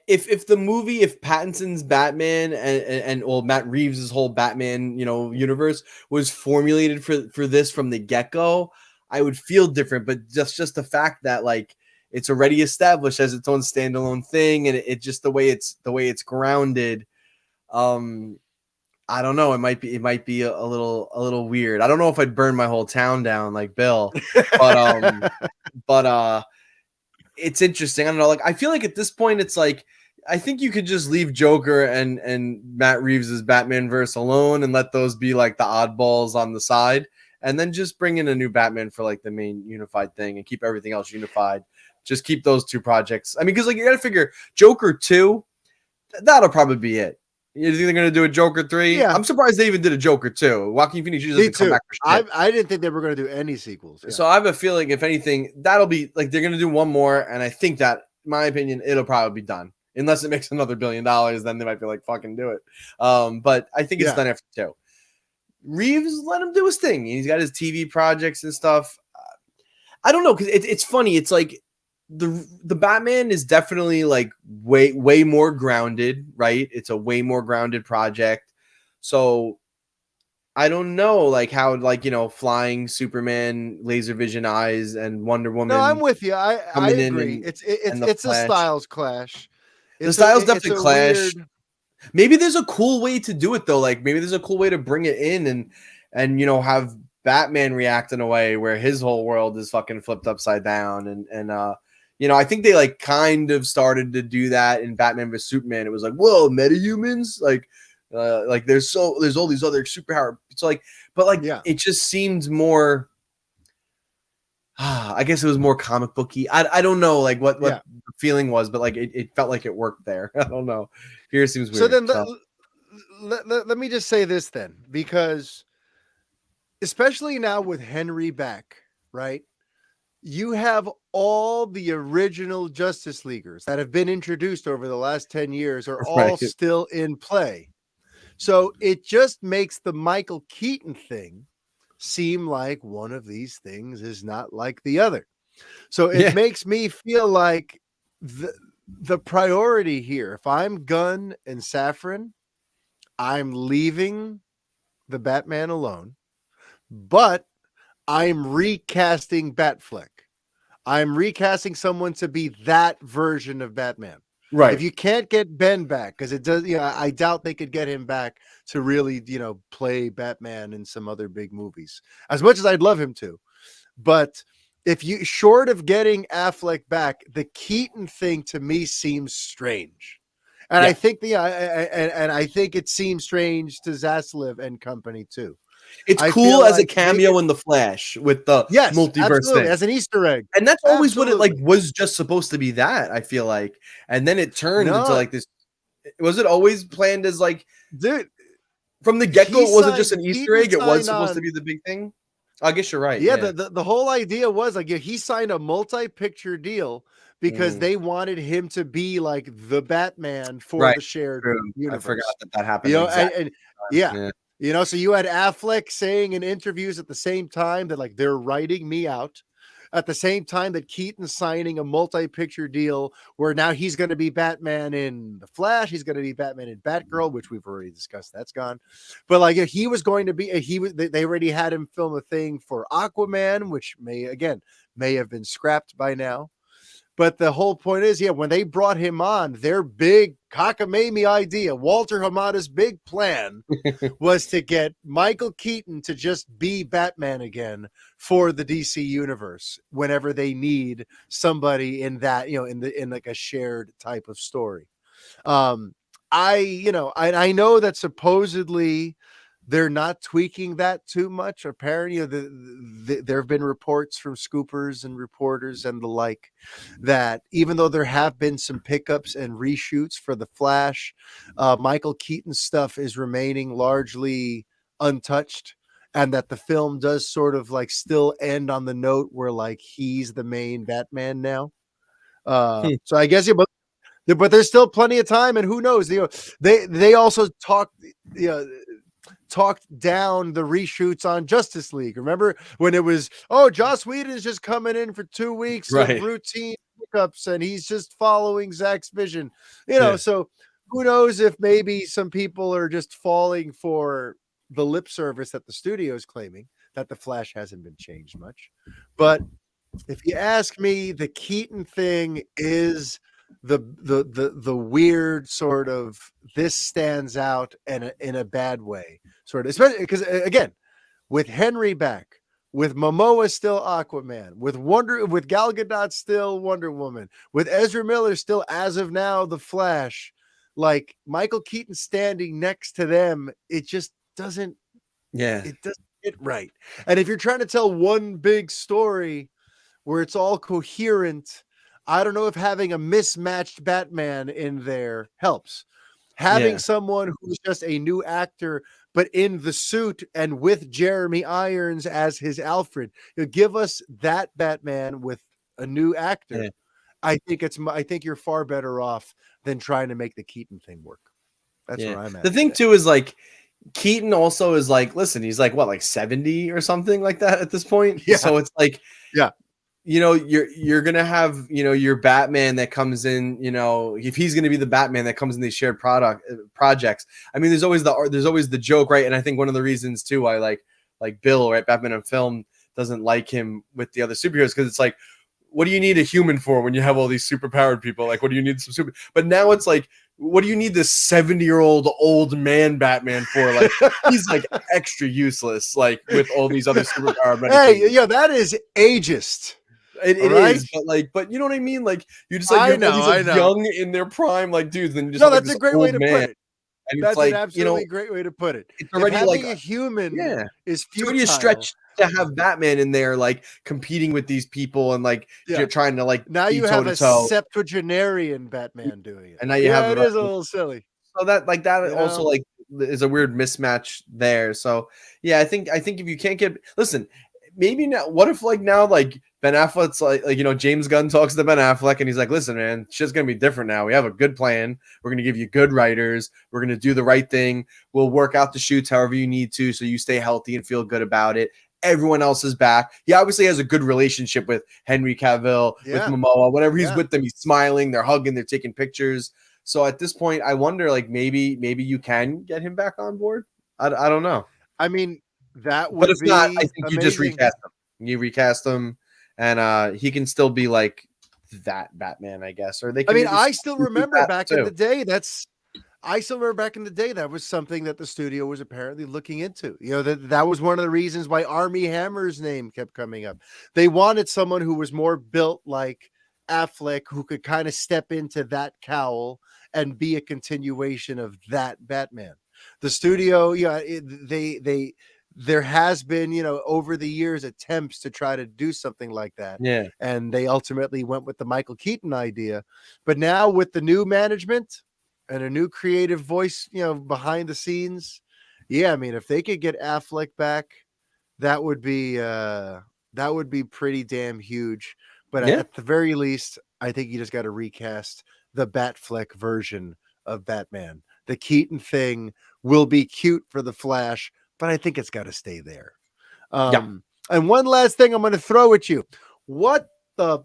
if Pattinson's Batman and well, Matt Reeves' whole Batman universe was formulated for this from the get-go, I would feel different. But just the fact that like it's already established as its own standalone thing, and it just the way it's grounded, I don't know, it might be a little weird. I don't know if I'd burn my whole town down like Bill, but it's interesting. I don't know. Like, I feel like at this point, it's like, I think you could just leave Joker and Matt Reeves' Batman verse alone and let those be like the oddballs on the side, and then just bring in a new Batman for like the main unified thing and keep everything else unified. Just keep those two projects. I mean, because like you got to figure Joker 2, that'll probably be it. You think they're going to do a Joker 3? Yeah. I'm surprised they even did a Joker 2. Joaquin Phoenix usually doesn't come back for shit. I didn't think they were going to do any sequels. Yeah. So I have a feeling, if anything, that'll be like they're going to do one more. And I think that, in my opinion, it'll probably be done. Unless it makes another $1 billion, then they might be like, fucking do it. But I think it's done after 2. Reeves, let him do his thing. He's got his TV projects and stuff. I don't know, because it's funny. It's like the Batman is definitely like way more grounded, right? It's a way more grounded project. So I don't know, like how, like, you know, flying Superman, laser vision eyes, and Wonder Woman. No, I'm with you. I agree. It's a styles clash. The styles definitely clash. Maybe there's a cool way to do it though. Like maybe there's a cool way to bring it in and you know, have Batman react in a way where his whole world is fucking flipped upside down. And you know, I think they like kind of started to do that in Batman vs Superman. It was like, whoa, metahumans, like there's all these other superpower. It's like, but like it just seemed more. I guess it was more comic booky. I don't know like what the feeling was, but like it felt like it worked there. I don't know. Here seems weird. So then let me just say this then, because especially now with Henry back, right? You have all the original Justice Leaguers that have been introduced over the last 10 years are all still in play. So it just makes the Michael Keaton thing seem like one of these things is not like the other. So it makes me feel like the priority here, if I'm Gunn and Safran, I'm leaving the Batman alone, but I'm recasting Batfleck. I'm recasting someone to be that version of Batman. Right. If you can't get Ben back, because it does, you know, I doubt they could get him back to really, you know, play Batman in some other big movies, as much as I'd love him to. But if you, short of getting Affleck back, the Keaton thing to me seems strange. And I think I think it seems strange to Zaslav and company too. It's cool as a cameo in The Flash with the multiverse thing. As an Easter egg. And that's always what it like was just supposed to be that, I feel like. And then it turned into like this. Was it always planned as like, dude, from the get-go, was it just an Easter egg? It was supposed to be the big thing? I guess you're right. Yeah, the whole idea was like he signed a multi-picture deal because they wanted him to be like the Batman for the shared universe. I forgot that happened. You know, you know, so you had Affleck saying in interviews at the same time that like they're writing me out, at the same time that Keaton's signing a multi-picture deal where now he's going to be Batman in The Flash, he's going to be Batman in Batgirl, which we've already discussed, that's gone. But like he was going to be, they already had him film a thing for Aquaman, which may have been scrapped by now. But the whole point is, when they brought him on, their big cockamamie idea, Walter Hamada's big plan was to get Michael Keaton to just be Batman again for the DC universe whenever they need somebody in that, you know, in like a shared type of story. I know that supposedly they're not tweaking that too much. Apparently, there have been reports from scoopers and reporters and the like that even though there have been some pickups and reshoots for The Flash, Michael Keaton's stuff is remaining largely untouched, and that the film does sort of like still end on the note where like he's the main Batman now. So I guess but there's still plenty of time, and who knows? You know, they also talked down the reshoots on Justice League. Remember when it was, Joss Whedon is just coming in for 2 weeks of routine pickups and he's just following Zach's vision, you know. So who knows if maybe some people are just falling for the lip service that the studio is claiming, that the Flash hasn't been changed much. But if you ask me, the Keaton thing is the weird sort of, this stands out in a bad way, sort of, especially because again, with Henry back, with Momoa still Aquaman, with Gal Gadot still Wonder Woman, with Ezra Miller still, as of now, the Flash, like Michael Keaton standing next to them, it just doesn't Yeah. it doesn't get right. And if you're trying to tell one big story where it's all coherent, I don't know if having a mismatched Batman in there helps. Having Yeah. someone who's just a new actor, but in the suit and with Jeremy Irons as his Alfred, give us that Batman with a new actor. Yeah. I think you're far better off than trying to make the Keaton thing work. That's Yeah. where I'm at. The thing too is like Keaton also is like, listen, he's like what, like 70 or something like that at this point. Yeah. So it's like, yeah, you're gonna have your Batman that comes in, if he's gonna be the Batman that comes in these shared projects. I mean, there's always the joke, right? And I think one of the reasons too why like Bill, right, Batman on film doesn't like him with the other superheroes, because it's like, what do you need a human for when you have all these superpowered people? Like, what do you need some super? But now it's like, what do you need this 70-year-old old man Batman for? Like, he's like extra useless, like with all these other superpowered. Hey, that is ageist. It is, but you know what I mean? Like, you just like, you have all these like young in their prime, like dudes, then you just have, like, that's a great way to put it. And that's it's like, an absolutely great way to put it. It's already if like a human is futile. It's already a stretch to have Batman in there, like competing with these people and like you're trying to like now you have a septuagenarian Batman doing it, and now you have it is a little silly. So that like that also like is a weird mismatch there. So yeah, I think if you can't listen, maybe now, what if like now like Ben Affleck's like James Gunn talks to Ben Affleck and he's like, listen, man, shit's gonna be different now. We have a good plan. We're gonna give you good writers. We're gonna do the right thing. We'll work out the shoots however you need to, so you stay healthy and feel good about it. Everyone else is back. He obviously has a good relationship with Henry Cavill, with Momoa. Whenever he's with them, he's smiling, they're hugging, they're taking pictures. So at this point, I wonder, like, maybe you can get him back on board. I don't know. I mean, that would but if be not, I think amazing. You just recast him. You recast him, and he can still be like that Batman, I guess. Or they can. I mean, I still remember back in the day. That was something that the studio was apparently looking into. That was one of the reasons why Armie Hammer's name kept coming up. They wanted someone who was more built like Affleck, who could kind of step into that cowl and be a continuation of that Batman. The studio, there has been, over the years, attempts to try to do something like that. Yeah. And they ultimately went with the Michael Keaton idea. But now with the new management and a new creative voice, behind the scenes, I mean, if they could get Affleck back, that would be pretty damn huge. But at the very least, I think you just got to recast the Batfleck version of Batman. The Keaton thing will be cute for the Flash, but I think it's got to stay there. And one last thing I'm going to throw at you. What the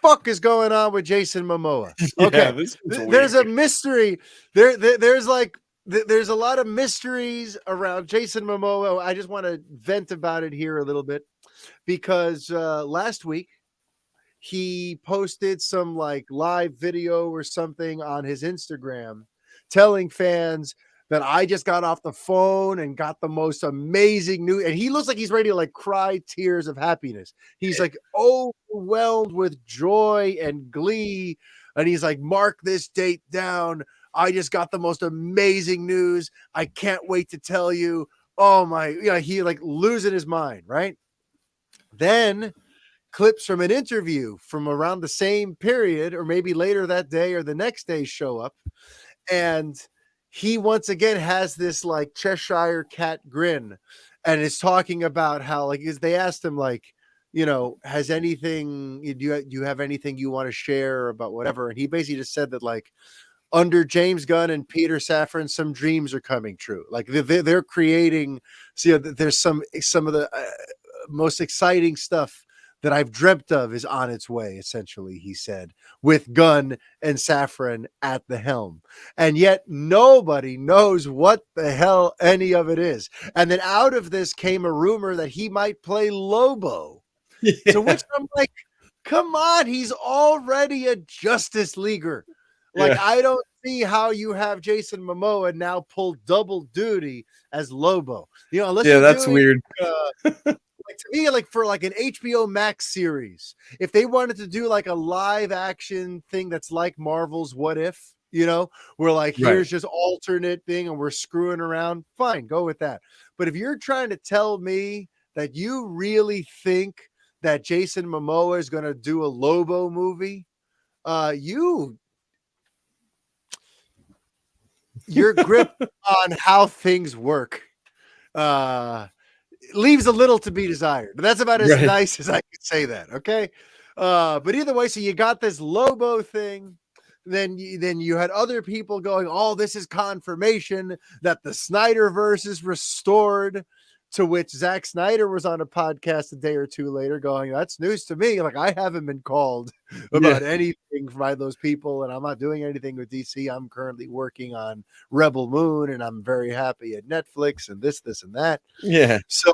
fuck is going on with Jason Momoa? Okay, there's a mystery. There's a lot of mysteries around Jason Momoa. I just want to vent about it here a little bit because last week he posted some like live video or something on his Instagram telling fans that I just got off the phone and got the most amazing news. And he looks like he's ready to like cry tears of happiness. He's like overwhelmed with joy and glee. And he's like, mark this date down. I just got the most amazing news. I can't wait to tell you. Oh my, he like losing his mind, right? Then clips from an interview from around the same period, or maybe later that day or the next day, show up. And he once again has this like Cheshire cat grin and is talking about how like they asked him like, has anything, do you have anything you want to share about whatever? And he basically just said that like under James Gunn and Peter Safran, some dreams are coming true. Like they're creating, there's some of the most exciting stuff that I've dreamt of is on its way, essentially, he said, with Gunn and Safran at the helm. And yet nobody knows what the hell any of it is. And then out of this came a rumor that he might play Lobo. Yeah. To which I'm like, come on, he's already a Justice Leaguer. Like, I don't see how you have Jason Momoa now pull double duty as Lobo. Unless that's weird. Like to me, like for like an HBO Max series, if they wanted to do like a live action thing that's like Marvel's What If, where like Right. here's just alternate thing and we're screwing around, fine, go with that. But if you're trying to tell me that you really think that Jason Momoa is going to do a Lobo movie, your grip on how things work leaves a little to be desired. But that's about as Right. nice as I could say that. Okay. But either way, so you got this Lobo thing. Then you had other people going, oh, this is confirmation that the Snyderverse is restored. To which Zack Snyder was on a podcast a day or two later going, that's news to me. Like, I haven't been called about anything by those people, and I'm not doing anything with DC. I'm currently working on Rebel Moon, and I'm very happy at Netflix and this, and that. Yeah. So,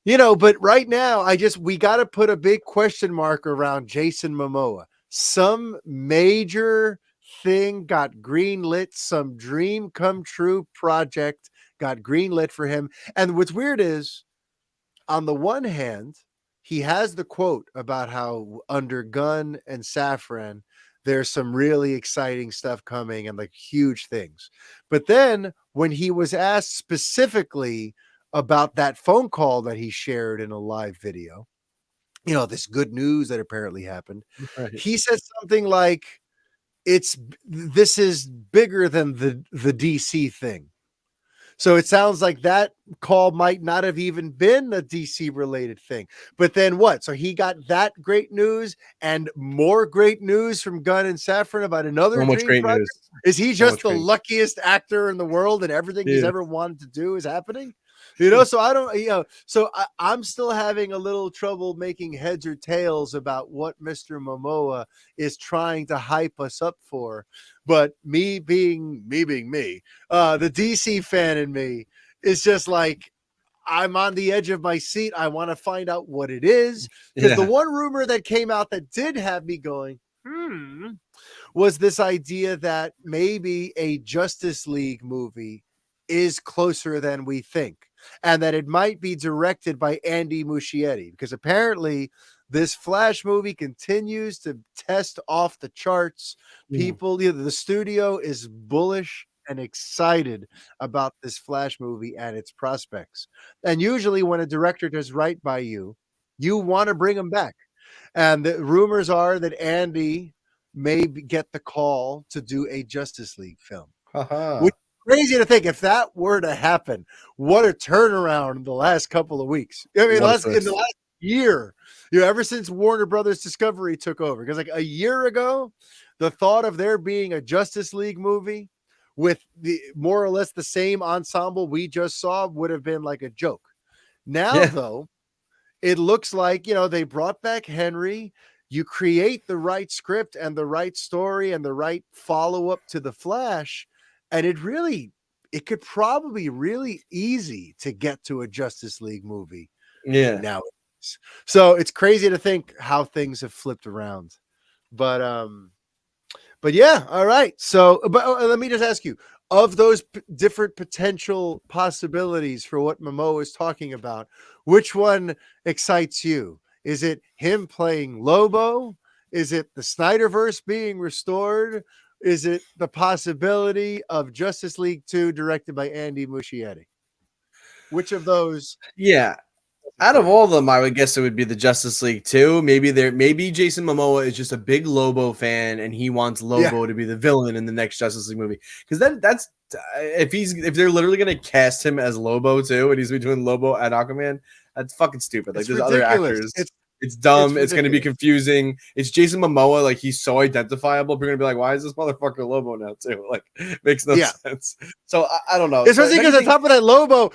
but right now, we got to put a big question mark around Jason Momoa. Some major thing got greenlit, some dream come true project got greenlit for him. And what's weird is, on the one hand, he has the quote about how under Gunn and Safran, there's some really exciting stuff coming and like huge things. But then when he was asked specifically about that phone call that he shared in a live video, this good news that apparently happened, Right. he said something like, this is bigger than the DC thing. So it sounds like that call might not have even been a DC related thing. But then what? So he got that great news and more great news from Gunn and Safran about another So much dream great project. news. Is he So just much the great. luckiest actor in the world and everything he's Yeah. ever wanted to do is happening? So I don't, so I'm still having a little trouble making heads or tails about what Mr. Momoa is trying to hype us up for. But me being me, the DC fan in me is just like, I'm on the edge of my seat. I want to find out what it is. Because the one rumor that came out that did have me going, was this idea that maybe a Justice League movie is closer than we think, and that it might be directed by Andy Muschietti, because apparently this Flash movie continues to test off the charts. People, the studio is bullish and excited about this Flash movie and its prospects. And usually when a director does right by you, you want to bring him back. And the rumors are that Andy may get the call to do a Justice League film. Which is crazy to think, if that were to happen, what a turnaround in the last couple of weeks. I mean, in the last year, ever since Warner Brothers Discovery took over. Because like a year ago, the thought of there being a Justice League movie with the more or less the same ensemble we just saw would have been like a joke. Now, though, it looks like, they brought back Henry. You create the right script and the right story and the right follow-up to the Flash, and it could probably really easy to get to a Justice League movie. Now, so it's crazy to think how things have flipped around. But yeah, all right. So, but let me just ask you, of those different potential possibilities for what Momoa is talking about, which one excites you? Is it him playing Lobo? Is it the Snyderverse being restored? Is it the possibility of Justice League 2 directed by Andy Muschietti? Which of those? Yeah. Out of all of them, I would guess it would be the Justice League 2. Maybe Jason Momoa is just a big Lobo fan and he wants Lobo to be the villain in the next Justice League movie. Because that's if they're literally gonna cast him as Lobo too, and he's doing Lobo and Aquaman, that's fucking stupid. Like, there's other actors. It's dumb. It's going to be confusing. It's Jason Momoa. Like, he's so identifiable. We're going to be like, why is this motherfucker Lobo now, too? Like, makes no sense. So, I don't know. Especially because on top of that, Lobo,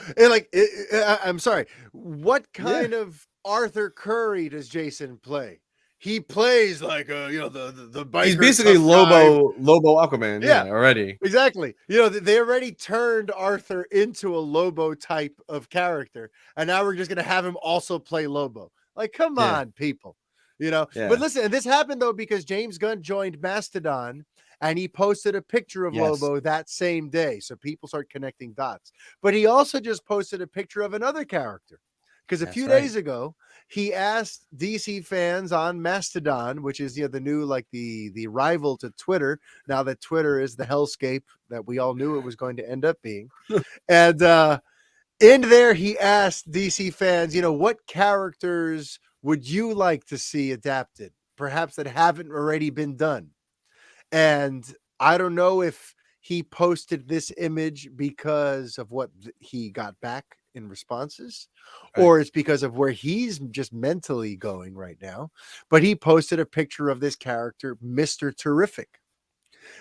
I'm sorry. What kind of Arthur Curry does Jason play? He plays like the biker. He's basically Lobo Aquaman. Yeah, already. Exactly. They already turned Arthur into a Lobo type of character, and now we're just going to have him also play Lobo. Like, come on, people, But listen, and this happened, though, because James Gunn joined Mastodon and he posted a picture of Lobo that same day. So people start connecting dots. But he also just posted a picture of another character. because a That's few right. days ago he asked DC fans on Mastodon, which is the new like the rival to Twitter. Now that Twitter is the hellscape that we all knew it was going to end up being, and in there he asked DC fans, what characters would you like to see adapted, perhaps that haven't already been done. And I don't know if he posted this image because of what he got back in responses, Right. or it's because of where he's just mentally going right now. But he posted a picture of this character, Mr. Terrific.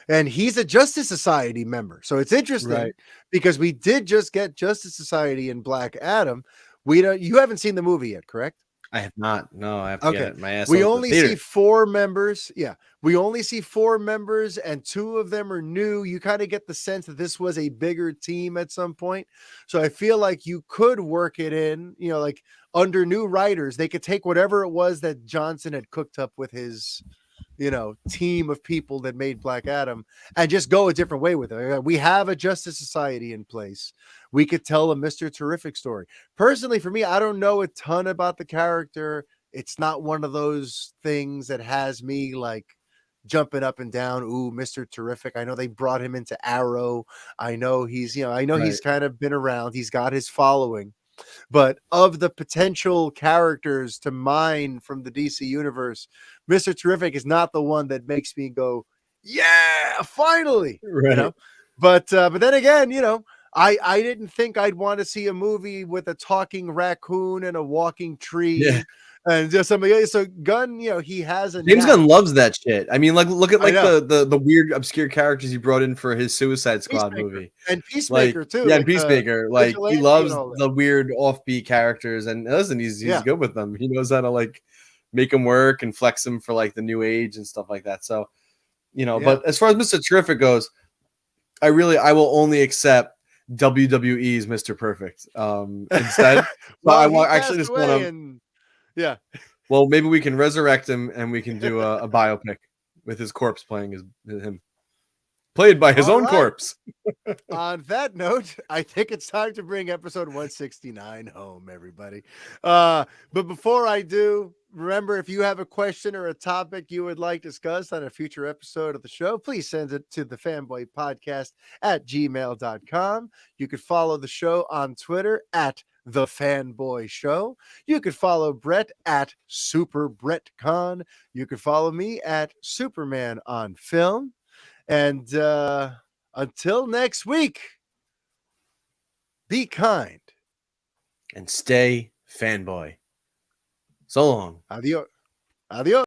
And he's a Justice Society member. So it's interesting Right. because we did just get Justice Society in Black Adam. You haven't seen the movie yet, correct? I have not. No, I have to Okay. get my ass We over to the only theater. see 4 members. Yeah. We only see 4 members and 2 of them are new. You kind of get the sense that this was a bigger team at some point. So I feel like you could work it in, like under new writers, they could take whatever it was that Johnson had cooked up with his team of people that made Black Adam and just go a different way with it. We have a Justice Society in place. We could tell a Mr. Terrific story. Personally, for me, I don't know a ton about the character. It's not one of those things that has me like jumping up and down. Ooh, Mr. Terrific. I know they brought him into Arrow. I know he's Right. kind of been around. He's got his following. But of the potential characters to mine from the DC universe, Mr. Terrific is not the one that makes me go, yeah, finally, Right. But then again, I didn't think I'd want to see a movie with a talking raccoon and a walking tree. Yeah. And just somebody else. So Gunn, he has a James knack. Gunn loves that shit. I mean, like, look at I like know. the weird obscure characters he brought in for his Suicide Squad Peacemaker. movie. And Like, Peacemaker too. yeah, Like and Peacemaker. Like, he Vigilante and loves all that. the weird offbeat characters, and listen, he's Yeah. good with them. He knows how to like make them work and flex them for like the new age and stuff like that. So, Yeah. but as far as Mr. Terrific goes, I will only accept WWE's Mr. Perfect instead. Well, I he actually passed just want away to. and yeah. Well, maybe we can resurrect him and we can do a biopic with his corpse playing him, played by his All own right. corpse. On that note, I think it's time to bring episode 169 home, everybody. But before I do, remember, if you have a question or a topic you would like discussed on a future episode of the show, please send it to TheFanboyPodcast at gmail.com. You could follow the show on Twitter at TheFanboy Show. You could follow Brett at SuperBrettCon. You could follow me at Superman on Film. And until next week, be kind And stay fanboy. So long. Adios. Adios.